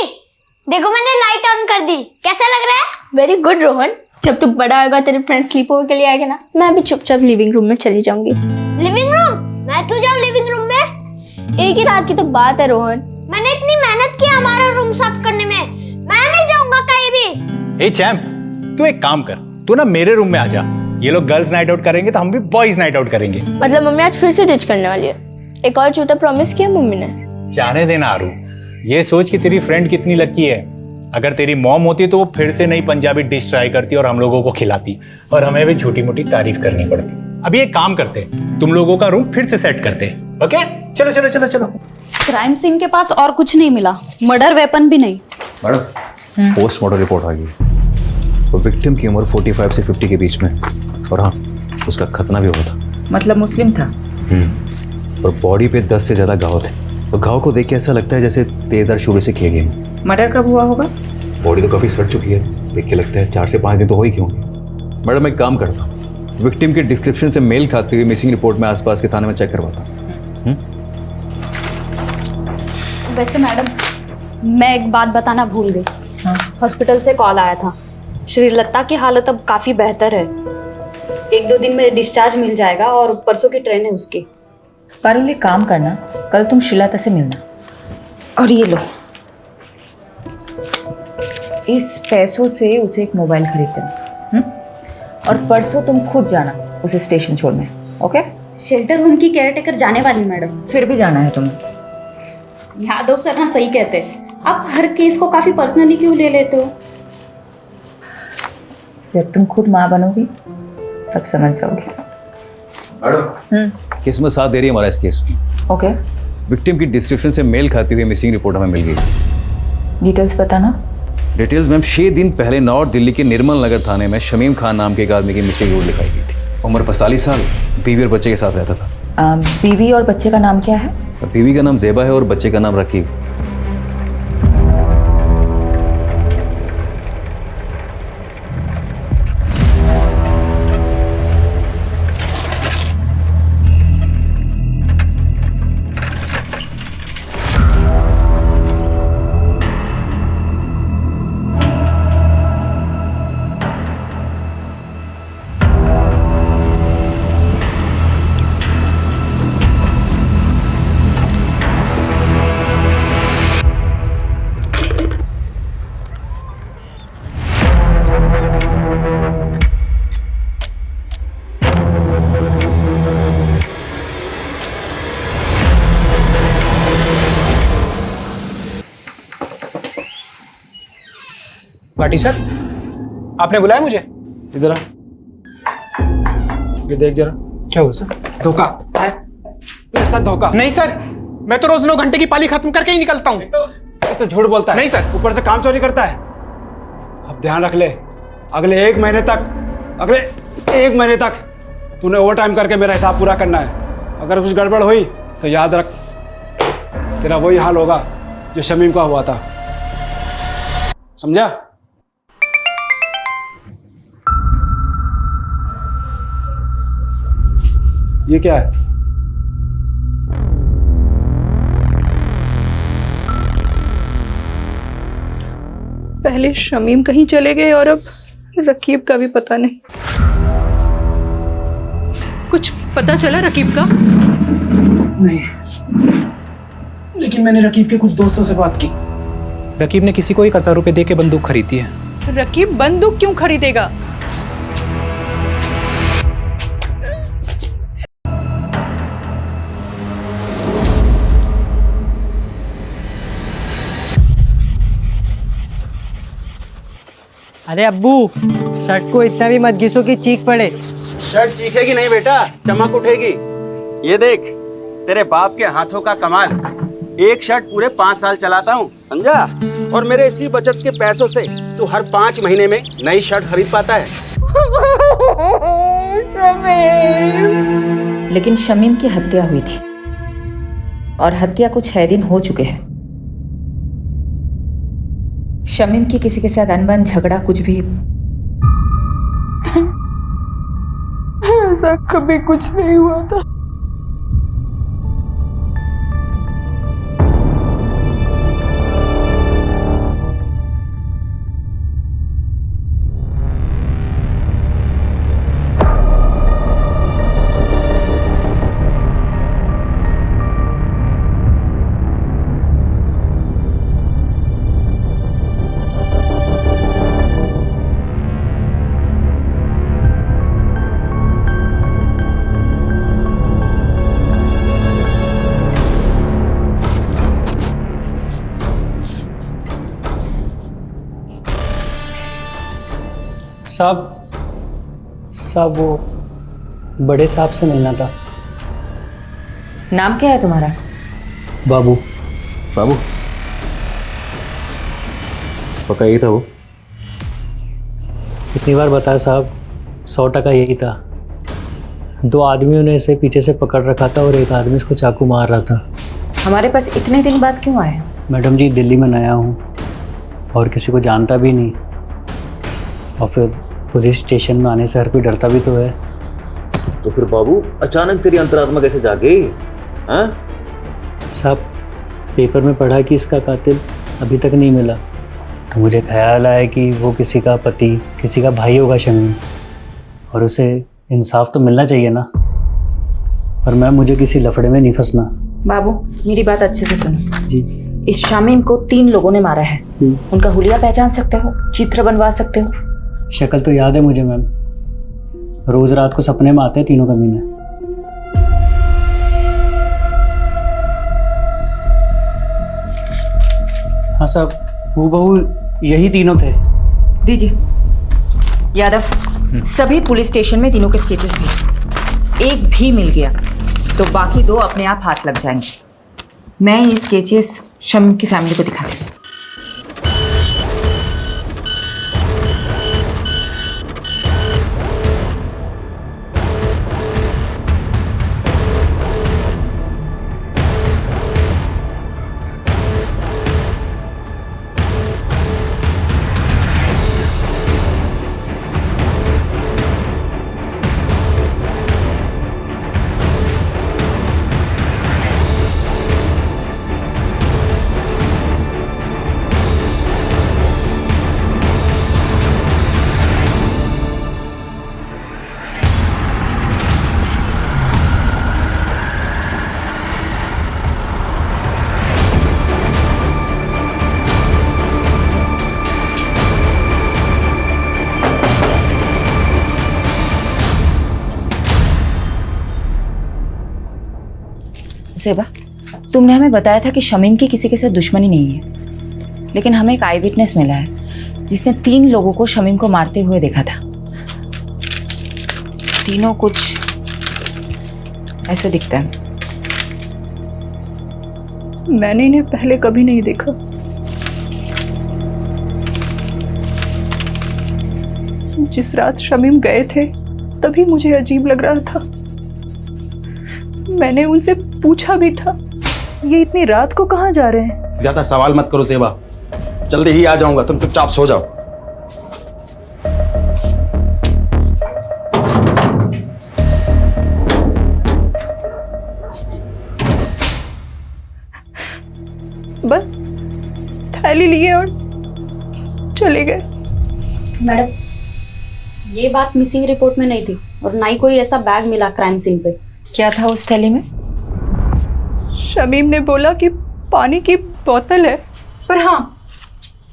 देखो मैंने लाइट ऑन कर दी, कैसा लग रहा है? Very good Rohan. जब तू बड़ा होगा तेरे फ्रेंड स्लीप ओवर के लिए आएगा ना, मैं अभी चुपचाप लिविंग रूम में चली जाऊंगी। Living room? मैं तो जाऊँ लिविंग रूम में? एक ही रात की तो बात है रोहन। मैंने इतनी मेहनत की हमारा रूम साफ करने में, मैं नहीं जाऊंगा कहीं भी। ए चैंप, तू एक काम कर, तू ना मेरे रूम में आ जा। ये लोग गर्ल्स नाइट आउट करेंगे तो हम भी बॉयज नाइट आउट करेंगे। मतलब मम्मी आज फिर से डिच करने वाली है? एक और झूठा प्रॉमिस किया मम्मी ने। जाने देना आरू, ये सोच कि तेरी फ्रेंड कितनी लकी है। अगर तेरी मॉम होती तो वो फिर से नई पंजाबी डिश ट्राई करती और हम लोगों को खिलाती, और हमें भी छोटी मोटी तारीफ करनी पड़ती। अभी एक काम करते, तुम लोगों का रूम फिर से सेट करते, ओके? चलो चलो चलो चलो। क्राइम सीन के पास और कुछ नहीं मिला, मर्डर वेपन भी नहीं। मैडम, पोस्टमार्टम रिपोर्ट आ गई। तो विक्टिम की उम्र 45 से 50 के बीच में, और हाँ, उसका खतना भी हुआ था। मतलब मुस्लिम था? और बॉडी पे 10 से ज्यादा घाव थे। तो घाव को देख के ऐसा लगता है जैसे तेजदार शूले से किए गए। मर्डर कब हुआ होगा? बॉडी तो काफी सड़ चुकी है, देख के लगता है 4 से 5 दिन तो हो ही क्यों। मैडम एक काम करता हूँ, विक्टिम के डिस्क्रिप्शन से मेल खाती हुई मिसिंग रिपोर्ट में आसपास के थाने में चेक करवाता हूँ। वैसे मैडम, मैं एक बात बताना भूल गई। हॉस्पिटल से कॉल आया था, श्रीलता की हालत अब काफ़ी बेहतर है। 1-2 दिन में डिस्चार्ज मिल जाएगा और परसों की ट्रेन है उसकी। पारुल, एक काम करना, कल तुम श्रीलता से मिलना। और ये लो, इस पैसों से उसे एक मोबाइल खरीद देना। और परसों तुम खुद जाना उसे स्टेशन छोड़ने, ओके? शेल्टर होम की केयरटेकर जाने वाली मैडम। फिर भी जाना है तुम्हें। यादव सर ना सही कहते, आप हर केस को काफी पर्सनली क्यों ले लेते हो? जब तुम खुद माँ बनोगी तब समझ जाओगे। किस्मत साथ दे रही है हमारा इस केस में। ओके। विक्टिम की डिस्क्रिप्शन से मेल खाती हुई मिसिंग रिपोर्ट हमें मिल गई। डिटेल्स बताना। डिटेल्स मैम, 6 दिन पहले नॉर्थ दिल्ली के निर्मल नगर थाने में शमीम खान नाम के एक आदमी की मिसिंग रिपोर्ट लिखाई गई थी। उम्र 45 साल, बीवी और बच्चे के साथ रहता था। बीवी और बच्चे का नाम क्या है? बीवी का नाम ज़ेबा है और बच्चे का नाम रकीब। भाटी सर, आपने बुलाया मुझे? इधर आ, ये देख जरा। क्या हुआ सर? धोखा है मेरे साथ, धोखा। नहीं सर, मैं तो रोज 9 घंटे की पाली खत्म करके ही निकलता हूँ। तो झूठ बोलता है। नहीं सर। ऊपर से काम चोरी करता है। अब ध्यान रख ले, अगले 1 महीने तक तूने ओवर टाइम करके मेरा हिसाब पूरा करना है। अगर कुछ गड़बड़ हुई तो याद रख, तेरा वही हाल होगा जो शमीम का हुआ था, समझा? ये क्या है? पहले शमीम कहीं चले गए और अब रकीब का भी पता नहीं। कुछ पता चला रकीब का? नहीं। लेकिन मैंने रकीब के कुछ दोस्तों से बात की। रकीब ने किसी को 1000 रुपए दे के बंदूक खरीदी है। रकीब बंदूक क्यों खरीदेगा? अरे अब्बू, शर्ट को इतना भी मत घिसो कि चीख पड़े। शर्ट चीखेगी नहीं बेटा, चमक उठेगी। ये देख तेरे बाप के हाथों का कमाल। एक शर्ट पूरे 5 साल चलाता हूँ, समझा? और मेरे इसी बचत के पैसों से तू हर 5 महीने में नई शर्ट खरीद पाता है। लेकिन शमीम की हत्या हुई थी और हत्या को 6 दिन हो चुके हैं। शमीम की किसी के साथ अनबन, झगड़ा, कुछ भी? ऐसा कभी कुछ नहीं हुआ था। साहब वो बड़े साहब से मिलना था। नाम क्या है तुम्हारा? बाबू। बाबू पक्का यही था वो? कितनी बार बताया साहब, 100% यही था। 2 आदमियों ने इसे पीछे से पकड़ रखा था और एक आदमी इसको चाकू मार रहा था। हमारे पास इतने दिन बाद क्यों आए? मैडम जी, दिल्ली में नया हूँ और किसी को जानता भी नहीं, और फिर पुलिस स्टेशन में आने से हर कोई डरता भी तो है। तो फिर बाबू अचानक तेरी अंतरात्मा कैसे जागी? हाँ साहब, पेपर में पढ़ा कि इसका कातिल अभी तक नहीं मिला, तो मुझे ख्याल आया कि वो किसी का पति, किसी का भाई होगा शमीम, और उसे इंसाफ तो मिलना चाहिए ना। पर मैम, मुझे किसी लफड़े में नहीं फंसना। बाबू, मेरी बात अच्छे से सुनो जी। इस शमीम को 3 लोगों ने मारा है। उनका हुलिया पहचान सकते हो? चित्र बनवा सकते हो? शक्ल तो याद है मुझे मैम, रोज रात को सपने में आते हैं तीनों कमीने। हाँ साहब, हूबहू यही तीनों थे। दीजिए यादव, सभी पुलिस स्टेशन में तीनों के स्केचेस थे। एक भी मिल गया तो बाकी 2 अपने आप हाथ लग जाएंगे। मैं ये स्केचेस शमीम की फैमिली को दिखाती हूँ। सेबा, तुमने हमें बताया था कि शमीम की किसी के साथ दुश्मनी नहीं है, लेकिन हमें एक आई विटनेस मिला है जिसने 3 लोगों को शमीम को मारते हुए देखा था। तीनों कुछ ऐसे दिखते हैं। मैंने इन्हें पहले कभी नहीं देखा। जिस रात शमीम गए थे तभी मुझे अजीब लग रहा था। मैंने उनसे पूछा भी था, ये इतनी रात को कहाँ जा रहे हैं? ज्यादा सवाल मत करो सेबा, जल्दी ही आ जाऊंगा, तुम चुपचाप सो जाओ। बस थैली लिए और चले गए। मैडम, ये बात मिसिंग रिपोर्ट में नहीं थी और ना ही कोई ऐसा बैग मिला क्राइम सीन पे। क्या था उस थैली में? शमीम ने बोला कि पानी की बोतल है। पर हाँ,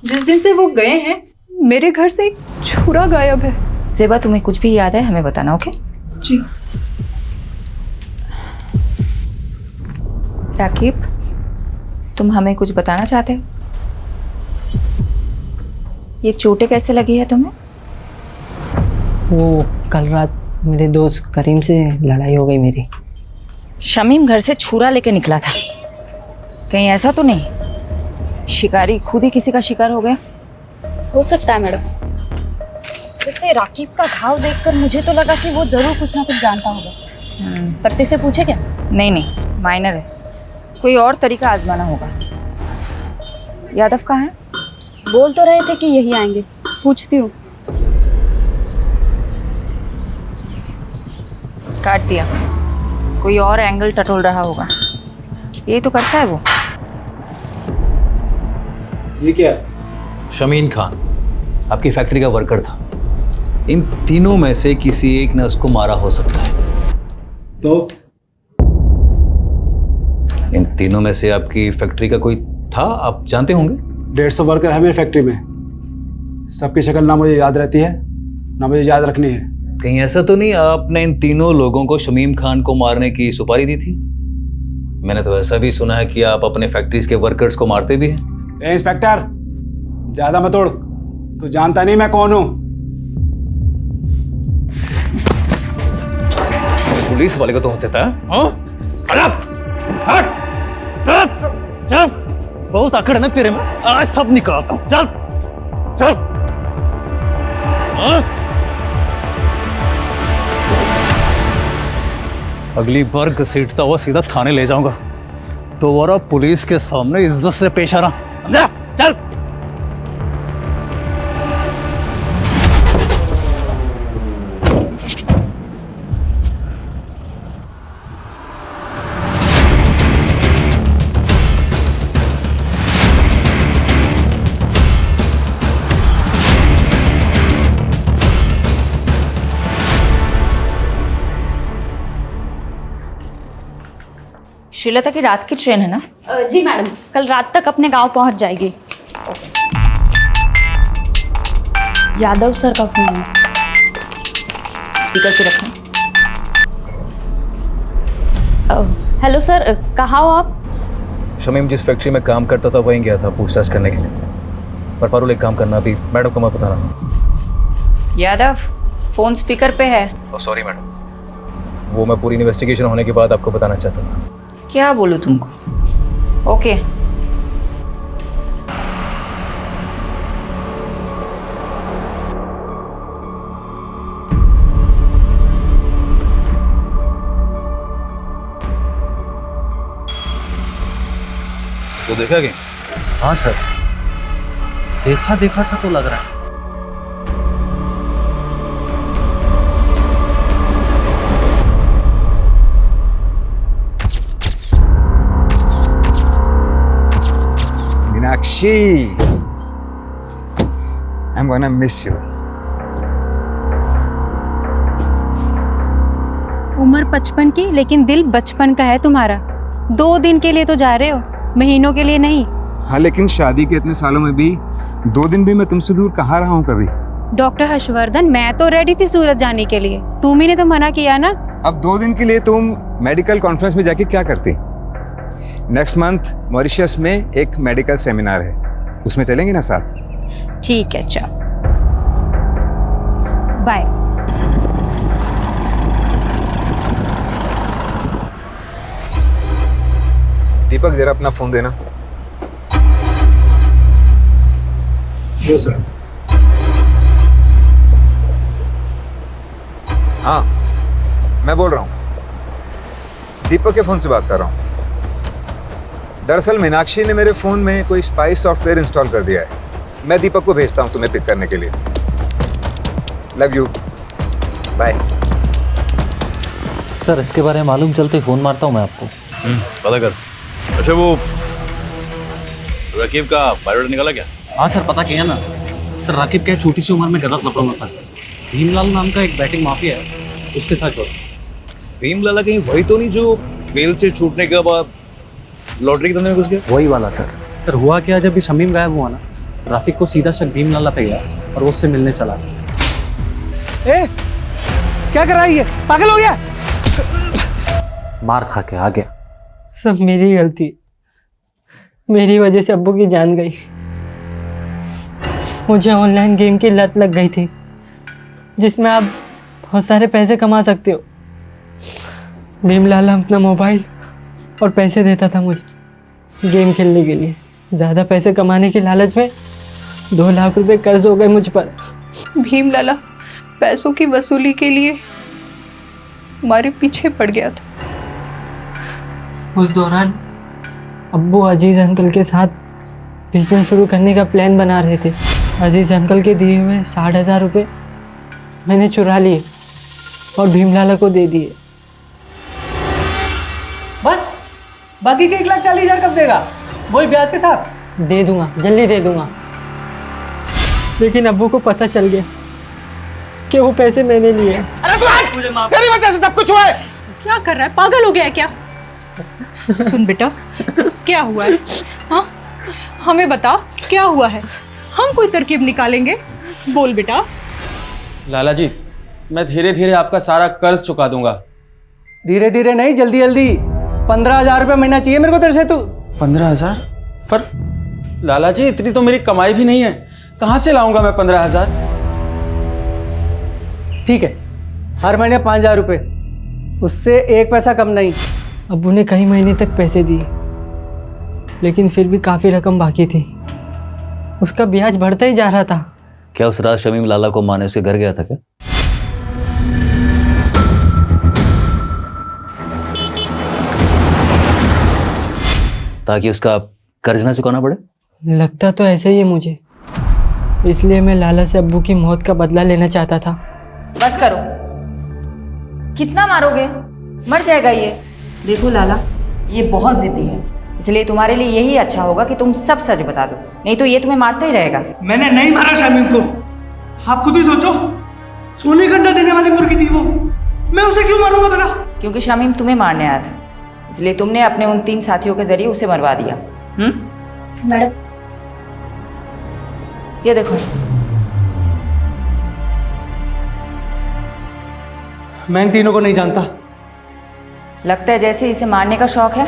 जिस दिन से वो गए हैं मेरे घर से एक छुरा गायब है। ज़ेबा, तुम्हें कुछ भी याद है हमें बताना, ओके? जी। राकीब, तुम हमें कुछ बताना चाहते हो? ये चोटें कैसे लगी है तुम्हें? वो कल रात मेरे दोस्त करीम से लड़ाई हो गई मेरी। शमीम घर से छुरा लेके निकला था, कहीं ऐसा तो नहीं शिकारी खुद ही किसी का शिकार हो गया? हो सकता है मैडम। वैसे राकीब का घाव देखकर मुझे तो लगा कि वो जरूर कुछ ना कुछ जानता होगा। सख्ती से पूछे क्या? नहीं नहीं, माइनर है, कोई और तरीका आजमाना होगा। यादव कहाँ है? बोल तो रहे थे कि यही आएंगे, पूछती हूँ। काट दिया, कोई और एंगल टटोल रहा होगा। यही तो करता है वो। ये क्या? शमीन खान आपकी फैक्ट्री का वर्कर था। इन तीनों में से किसी एक ने उसको मारा हो सकता है। तो इन तीनों में से आपकी फैक्ट्री का कोई था, आप जानते होंगे? 150 वर्कर है मेरी फैक्ट्री में, सबकी शक्ल ना मुझे याद रहती है ना मुझे याद रखनी है। कहीं ऐसा तो नहीं आपने इन तीनों लोगों को शमीम खान को मारने की सुपारी दी थी? मैंने तो ऐसा भी सुना है कि आप अपने फैक्ट्रीज के वर्कर्स को मारते भी हैं। ए इंस्पेक्टर, ज्यादा मत उड़, तू जानता नहीं मैं कौन हूं। पुलिस वाले को तो हो सकता है। बहुत आकड़ है ना तेरे में, आज सब निकालता हूं। चल चल। अगली बार घसीटता हुआ सीधा थाने ले जाऊंगा। दोबारा पुलिस के सामने इज्जत से पेश आना। चल। श्रीलता की रात की ट्रेन है ना? जी मैडम, कल रात तक अपने गांव पहुंच जाएगी। यादव सर का फोन है। स्पीकर पे रखें। हेलो सर, कहाँ हो आप? शमीम जिस फैक्ट्री में काम करता था वहीं गया था पूछताछ करने के लिए। पर पारुल एक काम करना, अभी मैडम को मैं बताना। यादव, फोन स्पीकर पे है। सॉरी मैडम, वो मैं पूरी इन्वेस्टिगेशन होने के बाद आपको बताना चाहता था। क्या बोलूं तुमको? ओके। तो देखा क्या? हाँ सर, देखा देखा सा तो लग रहा है। Meenakshi, I'm gonna miss you. उम्र 55 की, लेकिन दिल बचपन का है तुम्हारा। 2 दिन के लिए तो जा रहे हो, महीनों के लिए नहीं। हाँ, लेकिन शादी के इतने सालों में भी 2 दिन भी मैं तुमसे दूर कहाँ रहा हूँ कभी। डॉक्टर हर्षवर्धन, मैं तो रेडी थी सूरत जाने के लिए, तुम ही ने तो मना किया ना। अब 2 दिन के लिए तुम मेडिकल कॉन्फ्रेंस में जाके क्या करती? नेक्स्ट मंथ मॉरिशस में एक मेडिकल सेमिनार है, उसमें चलेंगे ना साथ? ठीक है, चल बाय। दीपक, जरा अपना फोन देना। यो सर। हाँ, मैं बोल रहा हूँ, दीपक के फोन से बात कर रहा हूँ। दरअसल मीनाक्षी ने मेरे फोन में कोई स्पाई सॉफ्टवेयर इंस्टॉल कर दिया है। मैं दीपक को भेजता हूँ तुम्हें पिक करने के लिए। Love you, bye. सर, इसके बारे में मालूम चलते फ़ोन मारता हूँ मैं आपको। पता कर। अच्छा, वो रकीब का बायोडाटा निकाला क्या? हाँ सर, पता किया ना सर। राकीब क्या छोटी सी उम्र में गलत लफड़ों में फंसा। भीमलाल नाम का एक बैटिंग माफिया है, उसके साथ जोड़ा। भीमलाला कहीं वही तो नहीं जो बेल से छूटने के बाद लॉटरी के धंधे में घुस गया? वही वाला सर। सर हुआ क्या, जब भी शमीम गायब हुआ ना, राफिक को सीधा शक भीम लाला पे गया और वो उससे मिलने चला। ए, क्या कर रहा है ये? पागल हो गया? मार खा के आ गया। सब मेरी गलती, मेरी वजह से अब्बू की जान गई। मुझे ऑनलाइन गेम की लत लग गई थी जिसमें आप बहुत सारे पैसे कमा सकते हो। भीम लाला अपना मोबाइल और पैसे देता था मुझे गेम खेलने के लिए। ज़्यादा पैसे कमाने की लालच में 2 लाख रुपए कर्ज हो गए मुझ पर। भीम लाला पैसों की वसूली के लिए हमारे पीछे पड़ गया था। उस दौरान अब्बू अजीज अंकल के साथ बिजनेस शुरू करने का प्लान बना रहे थे। अजीज अंकल के दिए हुए 60,000 रुपये मैंने चुरा लिए और भीमलाला को दे दिए। बस बाकी के 1,40,000 कब देगा? वही ब्याज के साथ? दे दूंगा, जल्दी दे दूंगा। लेकिन अब्बू को पता चल गया कि वो पैसे मैंने लिए। तेरी वजह से सब कुछ हुआ है। क्या कर रहा है? पागल हो गया है क्या? सुन बेटा, क्या हुआ है? हाँ, हमें बता क्या हुआ है, हम कोई तरकीब निकालेंगे। बोल बेटा। लाला जी, मैं धीरे धीरे आपका सारा कर्ज चुका दूंगा। धीरे धीरे नहीं, जल्दी जल्दी। 15,000 रुपये महीना चाहिए मेरे को तेरे से। तू 15,000? पर लाला जी, इतनी तो मेरी कमाई भी नहीं है, कहाँ से लाऊंगा मैं 15,000? ठीक है, हर महीने 5,000 रुपये, उससे 1 पैसा कम नहीं। अब्बू ने कई महीने तक पैसे दिए लेकिन फिर भी काफ़ी रकम बाकी थी। उसका ब्याज बढ़ता ही जा रहा था। क्या उस रात शमीम लाला को माने उसके घर गया था क्या? ताकि उसका कर्ज ना चुकाना पड़े? लगता तो ऐसे ही है मुझे, इसलिए मैं लाला से अब्बू की मौत का बदला लेना चाहता था। बस करो, कितना मारोगे? मर जाएगा ये। देखो लाला, ये बहुत जिद्दी है, इसलिए तुम्हारे लिए यही अच्छा होगा कि तुम सब सच बता दो, नहीं तो ये तुम्हें मारता ही रहेगा। मैंने नहीं मारा शमीम को, आप खुद ही सोचो। सोने का अंडा देने वाली मुर्गी थी वो, मैं उसे क्यों मारूंगा भला? क्योंकि शमीम तुम्हें मारने आया था, इसलिए तुमने अपने उन 3 साथियों के जरिए उसे मरवा दिया। मैडम, ये देखो। मैं इन तीनों को नहीं जानता। लगता है जैसे इसे मारने का शौक है,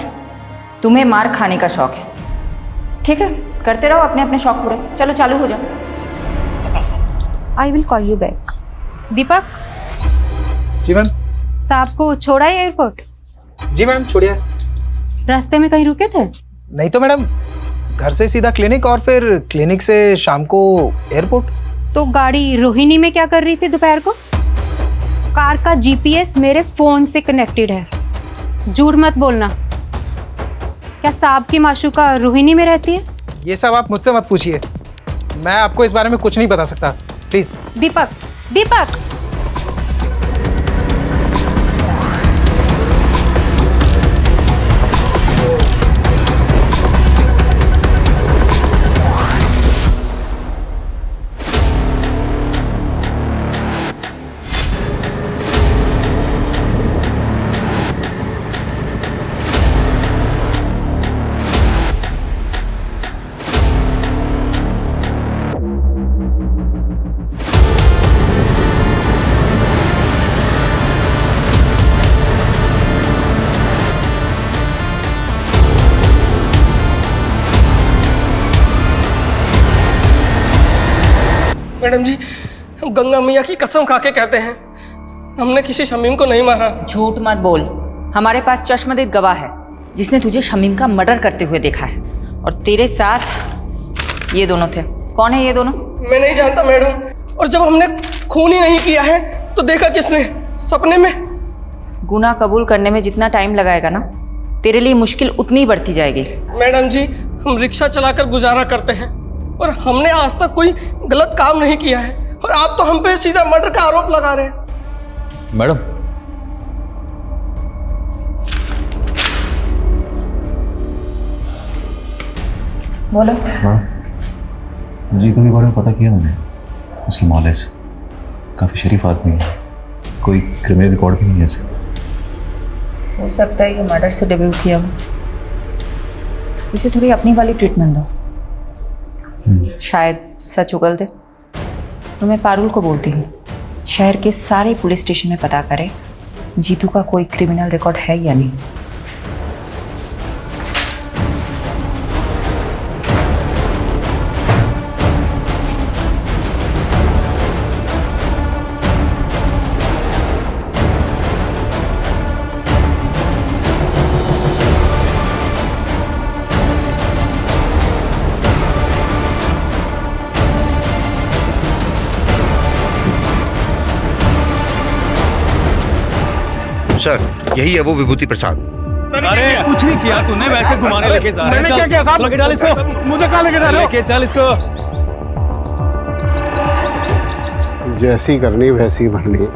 तुम्हें मार खाने का शौक है। ठीक है, करते रहो अपने अपने शौक पूरे। चलो चालू हो जाओ। I will call you back. Deepak. जी मैम। साहब को छोड़ा है एयरपोर्ट? जी मैम, छोड़िए। रास्ते में कहीं रुके थे? नहीं तो मैडम, घर से सीधा क्लिनिक और फिर क्लिनिक से शाम को एयरपोर्ट। तो गाड़ी रोहिणी में क्या कर रही थी दोपहर को? कार का जीपीएस मेरे फोन से कनेक्टेड है, झूठ मत बोलना। क्या साहब की माशूका रोहिणी में रहती है? ये सब आप मुझसे मत पूछिए, मैं आपको इस बारे में कुछ नहीं बता सकता, प्लीज। Deepak, Deepak. मैडम जी, हम गंगा मैया की कसम खा के कहते हैं, हमने किसी शमीम को नहीं मारा। झूठ मत बोल, हमारे पास चश्मदीद गवाह है जिसने तुझे शमीम का मर्डर करते हुए देखा है, और तेरे साथ ये दोनों थे। कौन है ये दोनों? मैं नहीं जानता मैडम, और जब हमने खून ही नहीं किया है तो देखा किसने? सपने में। गुनाह कबूल करने में जितना टाइम लगाएगा ना, तेरे लिए मुश्किल उतनी ही बढ़ती जाएगी। मैडम जी, हम रिक्शा चलाकर गुजारा करते हैं और हमने आज तक कोई गलत काम नहीं किया है, और आप तो हम पे सीधा मर्डर का आरोप लगा रहे हैं। मैडम, बोलो। हाँ जीतू के बारे में पता किया मैंने, उसकी नॉलेज काफ़ी शरीफ आदमी है, कोई क्रिमिनल रिकॉर्ड भी नहीं है ऐसे। हो सकता है ये मर्डर से डेब्यू किया हो। इसे थोड़ी अपनी वाली ट्रीटमेंट दो, शायद सच उगल दे। तो मैं पारुल को बोलती हूँ शहर के सारे पुलिस स्टेशन में पता करे जीतू का कोई क्रिमिनल रिकॉर्ड है या नहीं। सर, यही है वो विभूति प्रसाद। अरे कुछ नहीं किया तूने, वैसे घुमाने लेके जा रहे हैं। मैंने क्या किया साहब? लेके डाल इसको। मुझे कहाँ लेके जा रहे हो? लेके चल इसको। जैसी करनी वैसी भरनी।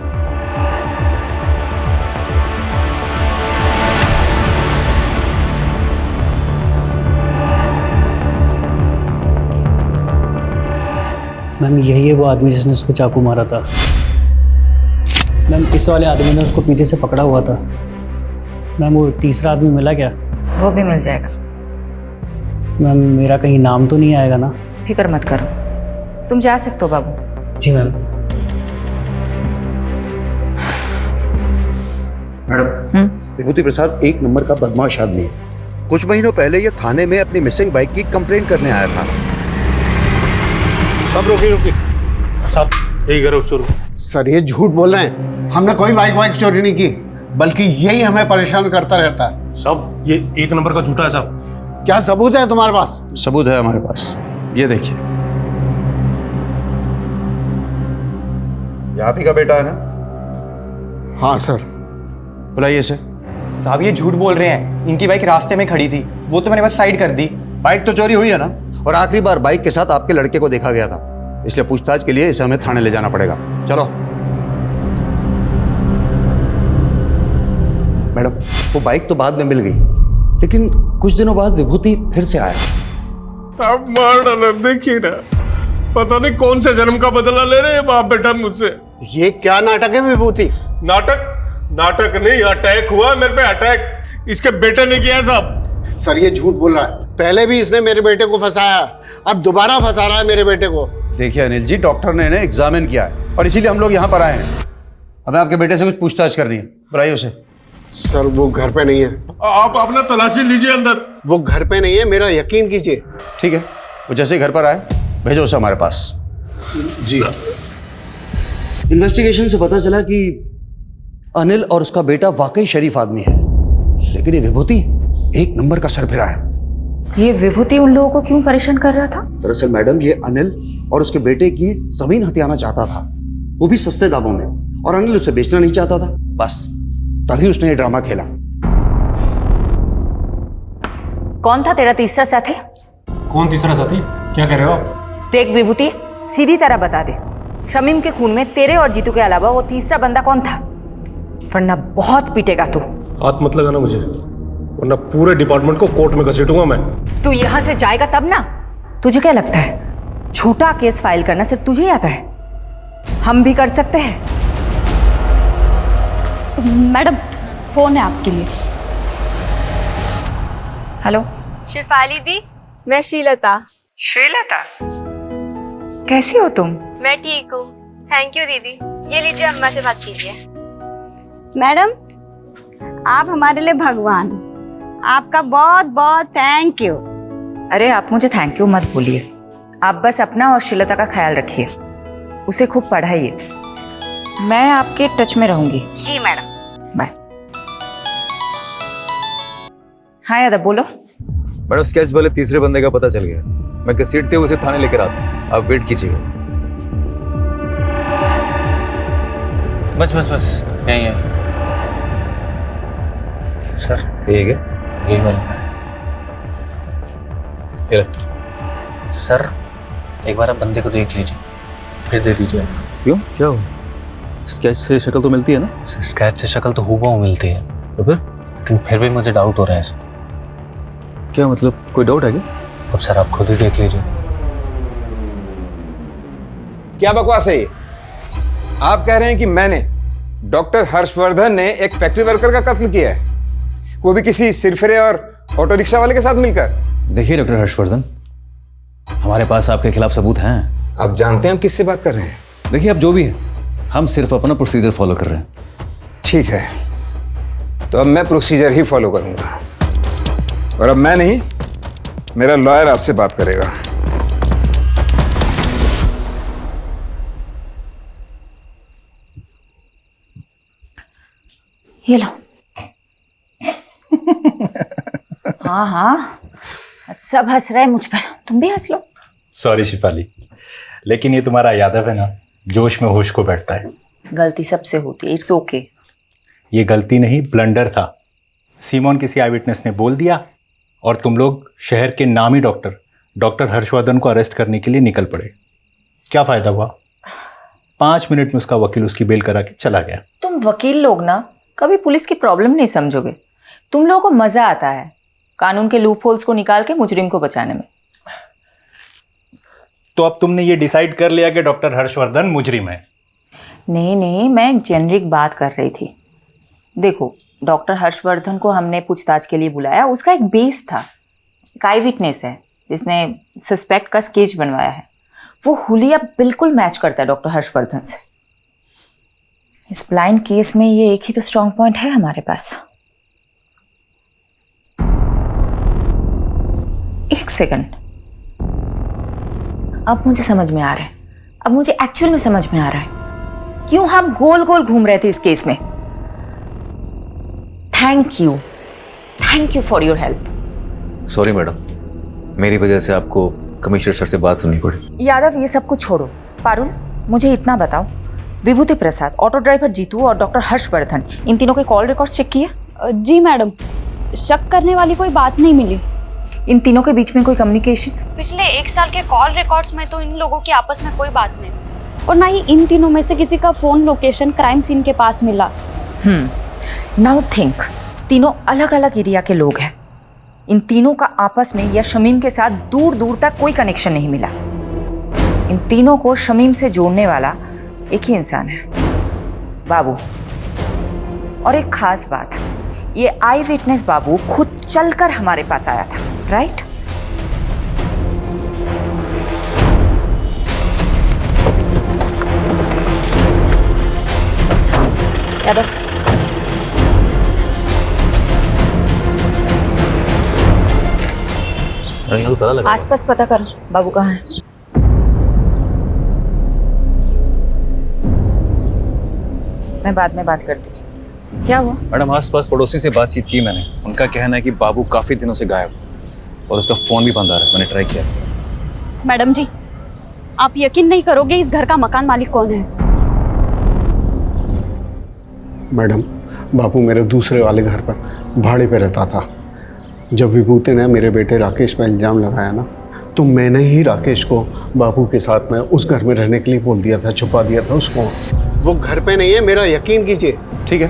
मैम यही है वो आदमी जिसने उसको चाकू मारा था। मैम इस वाले आदमी ने उसको पीछे से पकड़ा हुआ था। मैम वो तीसरा आदमी मिला क्या? वो भी मिल जाएगा। मैम मेरा कहीं नाम तो नहीं आएगा ना? फिक्र मत करो, तुम जा सकते हो बाबू। जी मैम। मैडम, विभूति प्रसाद एक नंबर का बदमाश आदमी है। कुछ महीनों पहले ये थाने में अपनी मिसिंग बाइक की कंप्लेंट करने आया था। सब रुकिए साहब, यही करो चोर। सर ये झूठ बोल रहे हैं, हमने कोई बाइक चोरी नहीं की, बल्कि यही हमें परेशान करता रहता है। साहब ये एक नंबर का झूठा है साहब। क्या सबूत है तुम्हारे पास? सबूत है हमारे पास, ये देखिए। ये आप ही का बेटा है ना? हाँ सर। बुलाइए इसे। साहब ये झूठ बोल रहे हैं, इनकी बाइक रास्ते में खड़ी थी, वो तो मैंने बस साइड कर दी। बाइक तो चोरी हुई है ना, और आखिरी बार बाइक के साथ आपके लड़के को देखा गया था, इसलिए पूछताछ के लिए इसे हमें थाने ले जाना पड़ेगा। चलो। मैडम वो बाइक तो बाद में मिल गई, लेकिन कुछ दिनों बाद विभूति फिर से आया। साहब मार डाला, देखिए ना, पता नहीं कौन से जन्म का बदला ले रहे हैं बाप बेटा मुझसे। ये क्या नाटक है विभूति? नाटक नहीं, अटैक हुआ मेरे पे, अटैक इसके बेटे ने किया है साहब। सर ये झूठ बोल रहा है, पहले भी इसने मेरे बेटे को फंसाया, अब दोबारा फंसा रहा है मेरे बेटे को। देखिए अनिल जी, डॉक्टर ने इन्हें एग्जामिन किया है और इसीलिए हम लोग यहाँ पर आए हैं। हमें आपके बेटे से कुछ पूछताछ करनी है, बुलाइए उसे। सर वो घर पे नहीं है। आप अपना तलाशी लीजिए अंदर। वो घर पे नहीं है, मेरा यकीन कीजिए। ठीक है, वो जैसे ही घर पर आए भेजो उसे हमारे पास। जी। इन्वेस्टिगेशन से पता चला कि अनिल और उसका बेटा वाकई शरीफ आदमी है, लेकिन ये विभूति एक नंबर का सरफिरा है। ये विभूति उन लोगों को क्यों परेशान कर रहा था? दरअसल मैडम ये अनिल और उसके बेटे की जमीन हथियाना चाहता था, वो भी सस्ते दामों में, और अनिल उसे बेचना नहीं चाहता था। बस तभी उसने ये ड्रामा खेला। कौन था तेरा तीसरा साथी? कौन तीसरा साथी? क्या कह रहे हो आप? देख विभूति, सीधी तरह बता दे, शमीम के खून में तेरे और जीतू के अलावा वो तीसरा बंदा कौन था? वरना बहुत पीटेगा तू। हाथ मत लगाना मुझे, वरना पूरे डिपार्टमेंट को कोर्ट में घसीटूंगा मैं। तू यहाँ से जाएगा तब ना। तुझे क्या लगता है झूठा केस फाइल करना सिर्फ तुझे ही आता है? हम भी कर सकते हैं। मैडम फोन है आपके लिए। हेलो शिफाली दी, मैं श्रीलता। श्रीलता, कैसी हो तुम? मैं ठीक हूँ, थैंक यू दीदी। ये लीजिए अम्मा से बात कीजिए। मैडम आप हमारे लिए भगवान, आपका बहुत बहुत थैंक यू। अरे आप मुझे थैंक यू मत बोलिए, आप बस अपना और श्रीलता का ख्याल रखिए, उसे खूब पढ़ाइए। मैं आपके टच में रहूंगी। जी मैडम। बाय। हाँ यादव बोलो। मैडम स्केच वाले तीसरे बंदे का पता चल गया, मैं घसीटते हुए उसे थाने लेकर आता हूँ, आप वेट कीजिए। बस बस बस यही है सर। ठीक है, यही वाला। सर एक बार आप बंदे को देख लीजिए, फिर दे दीजिए। क्यों, क्या हो? स्केच से शक्ल तो मिलती है ना? स्केच से शक्ल तो हूबहू मिलती है, तो लेकिन फिर भी मुझे डाउट हो रहा है सर। क्या मतलब, कोई डाउट है क्या? अब सर आप खुद ही देख लीजिए। क्या बकवास है ये? आप कह रहे हैं कि मैंने, डॉक्टर हर्षवर्धन ने एक फैक्ट्री वर्कर का कत्ल किया है, वो भी किसी सिरफिरे और ऑटो रिक्शा वाले के साथ मिलकर? देखिए डॉक्टर हर्षवर्धन, हमारे पास आपके खिलाफ सबूत हैं। आप जानते हैं हम किससे बात कर रहे हैं? देखिए, अब जो भी है, हम सिर्फ अपना प्रोसीजर फॉलो कर रहे हैं। ठीक है, तो अब मैं प्रोसीजर ही फॉलो करूंगा, और अब मैं नहीं, मेरा लॉयर आपसे बात करेगा। ये लो। हाँ हाँ, सब हंस रहे हैं मुझ पर, तुम भी हंस लो। सॉरी शिफाली, लेकिन ये तुम्हारा यादव है ना, जोश में होश को बैठता है। गलती सबसे होती है, इट्स ओके। ये गलती नहीं, ब्लंडर था। सीमोन किसी आई विटनेस ने बोल दिया और तुम लोग शहर के नामी डॉक्टर हर्षवर्धन को अरेस्ट करने के लिए निकल पड़े। क्या फायदा हुआ? 5 मिनट में उसका वकील उसकी बेल करा के चला गया। तुम वकील लोग ना कभी पुलिस की प्रॉब्लम नहीं समझोगे। तुम लोगों को मजा आता है कानून के लूप होल्स को निकाल के मुजरिम को बचाने में। तो अब तुमने ये डिसाइड कर लिया कि डॉक्टर हर्षवर्धन मुजरिम है? नहीं, मैं एक जेनरिक बात कर रही थी। देखो, डॉक्टर हर्षवर्धन को हमने पूछताछ के लिए बुलाया, उसका एक बेस था, एक आई विटनेस है जिसने सस्पेक्ट का स्केच बनवाया है। वो हुलिया बिल्कुल मैच करता है डॉक्टर हर्षवर्धन से। इस ब्लाइंड केस में ये एक ही तो स्ट्रॉन्ग पॉइंट है हमारे पास। एक सेकंड, अब मुझे समझ में आ रहा है, अब मुझे एक्चुअल में समझ में आ रहा है क्यों हम गोल गोल घूम रहे थे इस केस में। Thank you for your help. Sorry madam, मेरी वजह से आपको कमिश्नर सर से बात सुननी पड़ी। यादव, ये सब कुछ छोड़ो। पारुल, मुझे इतना बताओ, विभूति प्रसाद, ऑटो ड्राइवर जीतू और डॉक्टर हर्षवर्धन, इन तीनों के कॉल रिकॉर्ड्स चेक किए? जी मैडम, शक करने वाली कोई बात नहीं मिली। इन तीनों के बीच में कोई कम्युनिकेशन? पिछले 1 साल के कॉल रिकॉर्ड्स में तो इन लोगों की आपस में कोई बात नहीं, और ना ही इन तीनों में से किसी का फोन लोकेशन क्राइम सीन के पास मिला। नाउ थिंक, तीनों अलग अलग एरिया के लोग हैं। इन तीनों का आपस में या शमीम के साथ दूर दूर तक कोई कनेक्शन नहीं मिला। इन तीनों को शमीम से जोड़ने वाला एक ही इंसान है, बाबू। और एक खास बात, ये आई विटनेस बाबू खुद चलकर हमारे पास आया था, राइट? यादव, आसपास पता करो बाबू कहाँ है। मैं बाद में बात करती हूँ। क्या हुआ? मैडम, आसपास पड़ोसी से बातचीत की मैंने। उनका कहना है कि बाबू काफी दिनों से गायब और उसका फोन भी बंद आ रहा है। मैंने ट्राई किया। मैडम जी, आप यकीन नहीं करोगे इस घर का मकान मालिक कौन है। मैडम, बाबू मेरे दूसरे वाले घर पर भाड़े पे रहता था। जब विभूति ने मेरे बेटे राकेश पर इल्ज़ाम लगाया ना, तो मैंने ही राकेश को बाबू के साथ में उस घर में रहने के लिए बोल दिया था, छुपा दिया था उसको। वो घर पे नहीं है, मेरा यकीन कीजिए। ठीक है,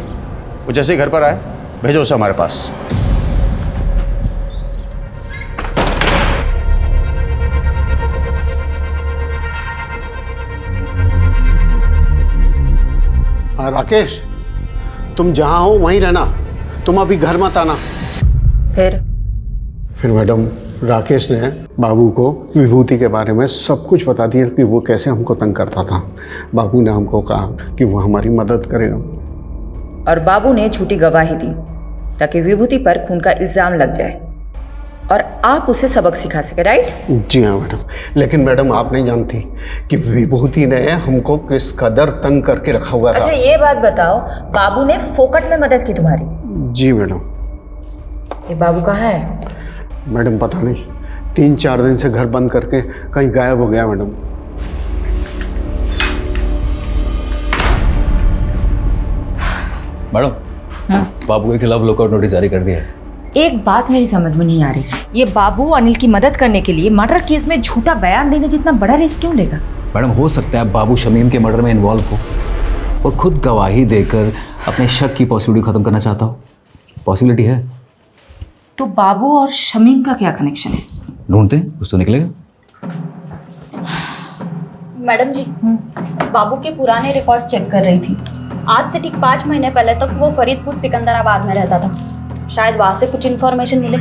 वो जैसे ही घर पर आए भेजो उसे हमारे पास। हाँ राकेश, तुम जहाँ हो वहीं रहना, तुम अभी घर मत आना। फिर मैडम, राकेश ने बाबू को विभूति के बारे में सब कुछ बता दिया कि वो कैसे हमको तंग करता था। बाबू ने हमको कहा कि वो हमारी मदद करेगा, और बाबू ने झूठी गवाही दी ताकि विभूति पर खून का इल्जाम लग जाए और आप उसे सबक सिखा सके, राइट? जी हाँ मैडम, लेकिन मैडम आप नहीं जानती कि विभूति ने हमको किस कदर तंग करके रखा हुआ था। अच्छा, ये बात बताओ, बाबू ने फोकट में मदद की तुम्हारी? जी मैडम। ये बाबू कहाँ है? मैडम पता नहीं, 3-4 दिन से घर बंद करके कहीं गायब हो गया मैडम। मैडम, बाबू के खिलाफ लुकआउट नोटिस जारी कर दिया है। एक बात मेरी समझ में नहीं आ रही, ये बाबू अनिल की मदद करने के लिए मर्डर केस में झूठा बयान देने जितना बड़ा रिस्क क्यों लेगा? मैडम, हो सकता है बाबू शमीम के मर्डर में इन्वॉल्व हो और खुद गवाही देकर अपने शक की पॉसिबिलिटी खत्म करना चाहता हो। पॉसिबिलिटी है। तो बाबू और शमीम का क्या कनेक्शन है? ढूंढते हैं, कुछ तो निकलेगा। मैडम जी, बाबू के पुराने रिकॉर्ड्स चेक कर रही थी। आज से ठीक 5 महीने पहले तक वो फरीदपुर सिकंदराबाद में रहता था। शायद वहां से कुछ इन्फॉर्मेशन मिले।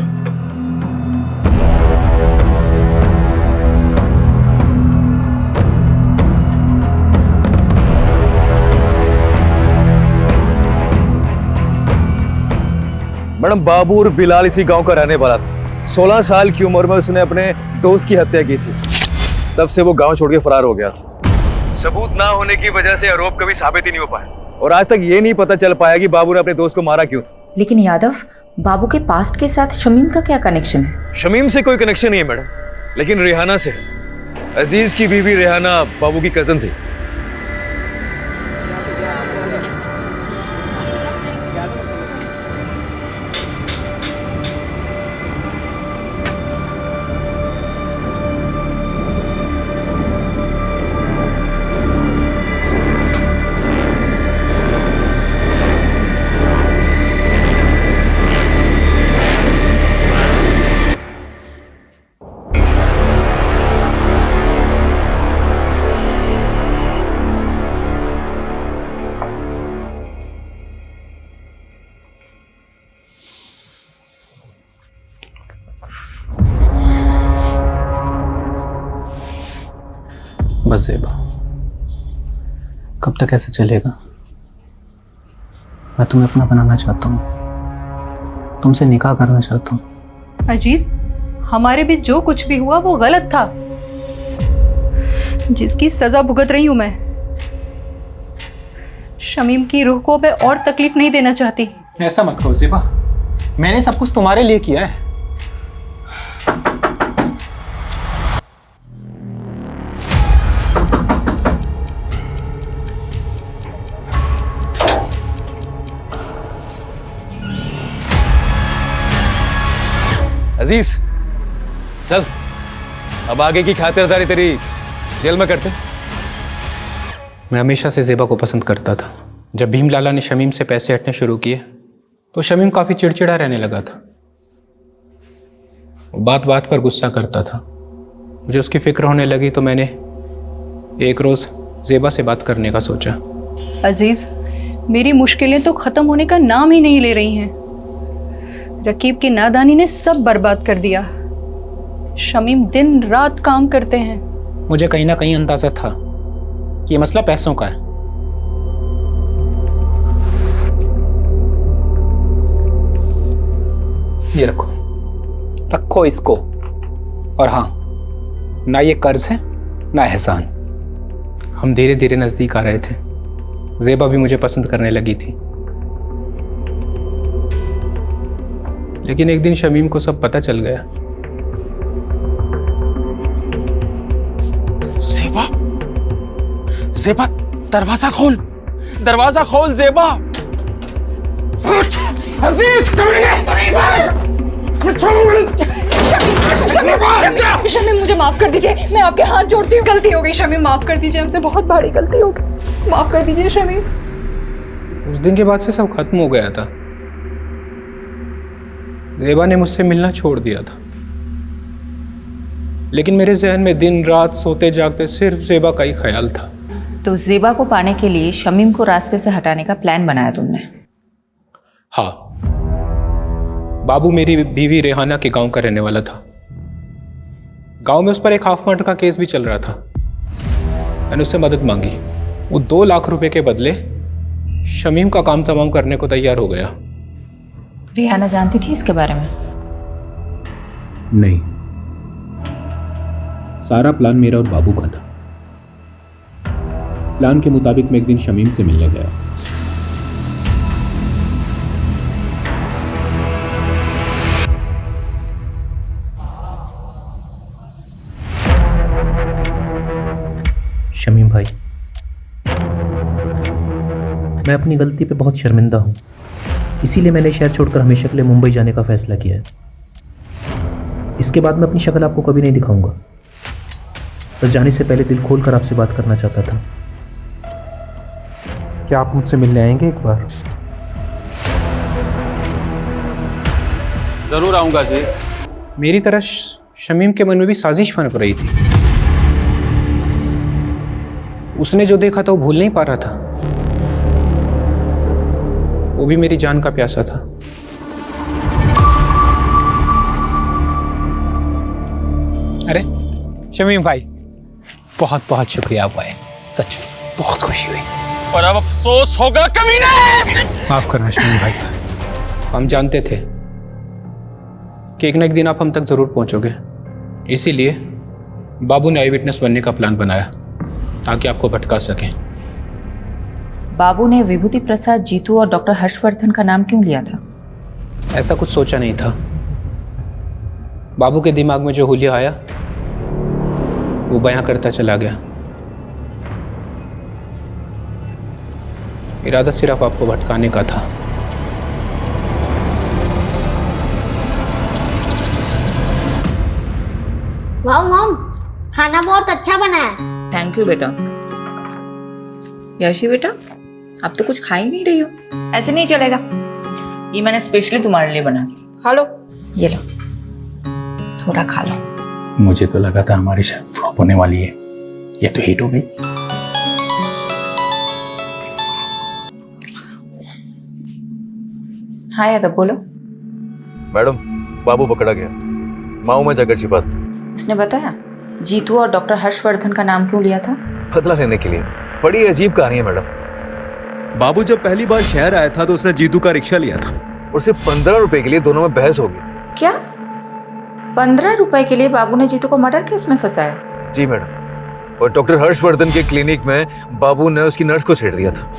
मैडम बाबू और बिलाल इसी गांव का रहने वाला था। 16 साल की उम्र में उसने अपने दोस्त की हत्या की थी। तब से वो गांव छोड़ के फरार हो गया था। सबूत ना होने की वजह से आरोप कभी साबित ही नहीं हो पाया और आज तक ये नहीं पता चल पाया कि बाबू ने अपने दोस्त को मारा क्यों। लेकिन यादव, बाबू के पास्ट के साथ शमीम का क्या कनेक्शन है? शमीम से कोई कनेक्शन नहीं है मैडम, लेकिन रेहाना से। अजीज की बीवी रेहाना बाबू की कजन थी। बस ज़ेबा, कब तक ऐसे चलेगा? मैं तुम्हें अपना बनाना चाहता हूँ, तुमसे निकाह करना चाहता हूँ। अजीज, हमारे बीच जो कुछ भी हुआ वो गलत था, जिसकी सजा भुगत रही हूं मैं। शमीम की रूह को मैं और तकलीफ नहीं देना चाहती। ऐसा मत करो ज़ेबा, मैंने सब कुछ तुम्हारे लिए किया है। अजीज चल, अब आगे की खातिरदारी तेरी जेल में करते। मैं हमेशा से ज़ेबा को पसंद करता था। जब भीम लाला ने शमीम से पैसे हटने शुरू किए तो शमीम काफ़ी चिड़चिड़ा रहने लगा था। वो बात बात पर गुस्सा करता था। मुझे उसकी फिक्र होने लगी तो मैंने एक रोज़ ज़ेबा से बात करने का सोचा। अजीज, मेरी मुश्किलें तो ख़त्म होने का नाम ही नहीं ले रही हैं। रकीब की नादानी ने सब बर्बाद कर दिया। शमीम दिन रात काम करते हैं। मुझे कहीं ना कहीं अंदाजा था कि ये मसला पैसों का है। ये रखो, रखो इसको। और हाँ, ना ये कर्ज है ना एहसान। हम धीरे धीरे नजदीक आ रहे थे। ज़ेबा भी मुझे पसंद करने लगी थी। लेकिन एक दिन शमीम को सब पता चल गया। ज़ेबा, ज़ेबा, दरवाजा खोल, दरवाजा खोल ज़ेबा। अजीज, शमीम, मुझे माफ कर दीजिए, मैं आपके हाथ जोड़ती हूँ। गलती हो गई शमीम, माफ कर दीजिए, हमसे बहुत बड़ी गलती हो गई, माफ कर दीजिए शमीम। उस दिन के बाद से सब खत्म हो गया था। ज़ेबा ने मुझसे मिलना छोड़ दिया था, लेकिन मेरे जहन में दिन रात सोते जागते सिर्फ ज़ेबा का ही ख्याल था। तो ज़ेबा को पाने के लिए शमीम को रास्ते से हटाने का प्लान बनाया तुमने? हाँ, बाबू मेरी बीवी रेहाना के गांव का रहने वाला था। गांव में उस पर एक हाफ मर्डर का केस भी चल रहा था। मैंने उससे मदद मांगी। वो 2 लाख रुपए के बदले शमीम का काम तमाम करने को तैयार हो गया। रेहाना जानती थी इसके बारे में? नहीं, सारा प्लान मेरा और बाबू का था। प्लान के मुताबिक मैं एक दिन शमीम से मिलने गया। शमीम भाई, मैं अपनी गलती पे बहुत शर्मिंदा हूँ, इसीलिए मैंने शहर छोड़कर हमेशा के लिए मुंबई जाने का फैसला किया है। इसके बाद मैं अपनी शक्ल आपको कभी नहीं दिखाऊंगा। बस जाने से पहले दिल खोलकर आपसे बात करना चाहता था। क्या आप मुझसे मिलने आएंगे एक बार? जरूर आऊंगा जी। मेरी तरह शमीम के मन में भी साजिश बन रही थी। उसने जो देखा था वो भूल नहीं पा रहा था। वो भी मेरी जान का प्यासा था। अरे शमीम भाई, बहुत बहुत शुक्रिया आप आए, सच बहुत खुशी हुई। और अब अफसोस होगा कमीने। माफ करना शमीम भाई, हम जानते थे कि एक ना एक दिन आप हम तक ज़रूर पहुंचोगे। इसीलिए बाबू ने आई विटनेस बनने का प्लान बनाया ताकि आपको भटका सकें। बाबू ने विभूति प्रसाद जीतू और डॉक्टर हर्षवर्धन का नाम क्यों लिया था? ऐसा कुछ सोचा नहीं था। बाबू के दिमाग में जो हुलिया आया वो बयां करता चला गया। इरादा सिर्फ आपको भटकाने का था। वाह मॉम, खाना बहुत अच्छा बना है। थैंक यू बेटा। यशी बेटा, अब तो कुछ खा ही नहीं रही हो। ऐसे नहीं चलेगा, ये मैंने स्पेशली तुम्हारे लिए बना। खा लो, ये लो, थोड़ा खा लो। मुझे तो लगा था हमारी शायद फ्लॉप होने वाली है, ये तो हिट हो गई। हाँ यादव, बोलो। मैडम, बाबू पकड़ा गया, माओ में जाकर छिपा था। उसने बताया जीतू और डॉक्टर हर्षवर्धन का नाम क्यों लिया था? बदला लेने के लिए। बड़ी अजीब कहानी है मैडम। बाबू जब पहली बार शहर आया था तो उसने जीतू का रिक्शा लिया था और सिर्फ 15 रुपए के लिए दोनों में बहस हो गई थी। क्या 15 रुपए के लिए बाबू ने जीतू को मर्डर केस में फंसाया? जी मैडम। और डॉक्टर हर्षवर्धन के क्लिनिक में बाबू ने उसकी नर्स को छेड़ दिया था,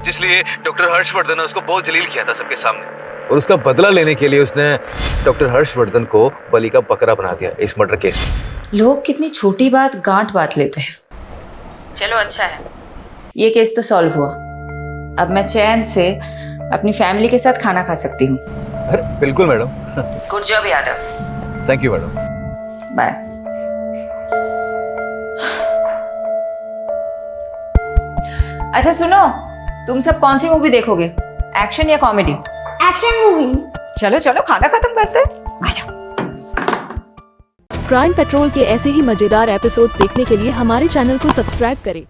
जिसलिए डॉक्टर हर्षवर्धन ने उसको बहुत जलील किया था सबके सामने। और उसका बदला लेने के लिए उसने डॉक्टर हर्षवर्धन को बलि का बकरा बना दिया इस मर्डर केस में। लोग कितनी छोटी बात गांठ बात लेते हैं। चलो अच्छा है, ये केस तो सॉल्व हुआ। अब मैं चैन से अपनी फैमिली के साथ खाना खा सकती हूँ। अरे बिल्कुल madam. Good job Yadav. Thank you madam. Bye. अच्छा सुनो, तुम सब कौन सी मूवी देखोगे, एक्शन या कॉमेडी? Action movie. चलो चलो, खाना खत्म करते हैं। आ जाओ। क्राइम पेट्रोल के ऐसे ही मजेदार एपिसोड्स देखने के लिए हमारे चैनल को सब्सक्राइब करें।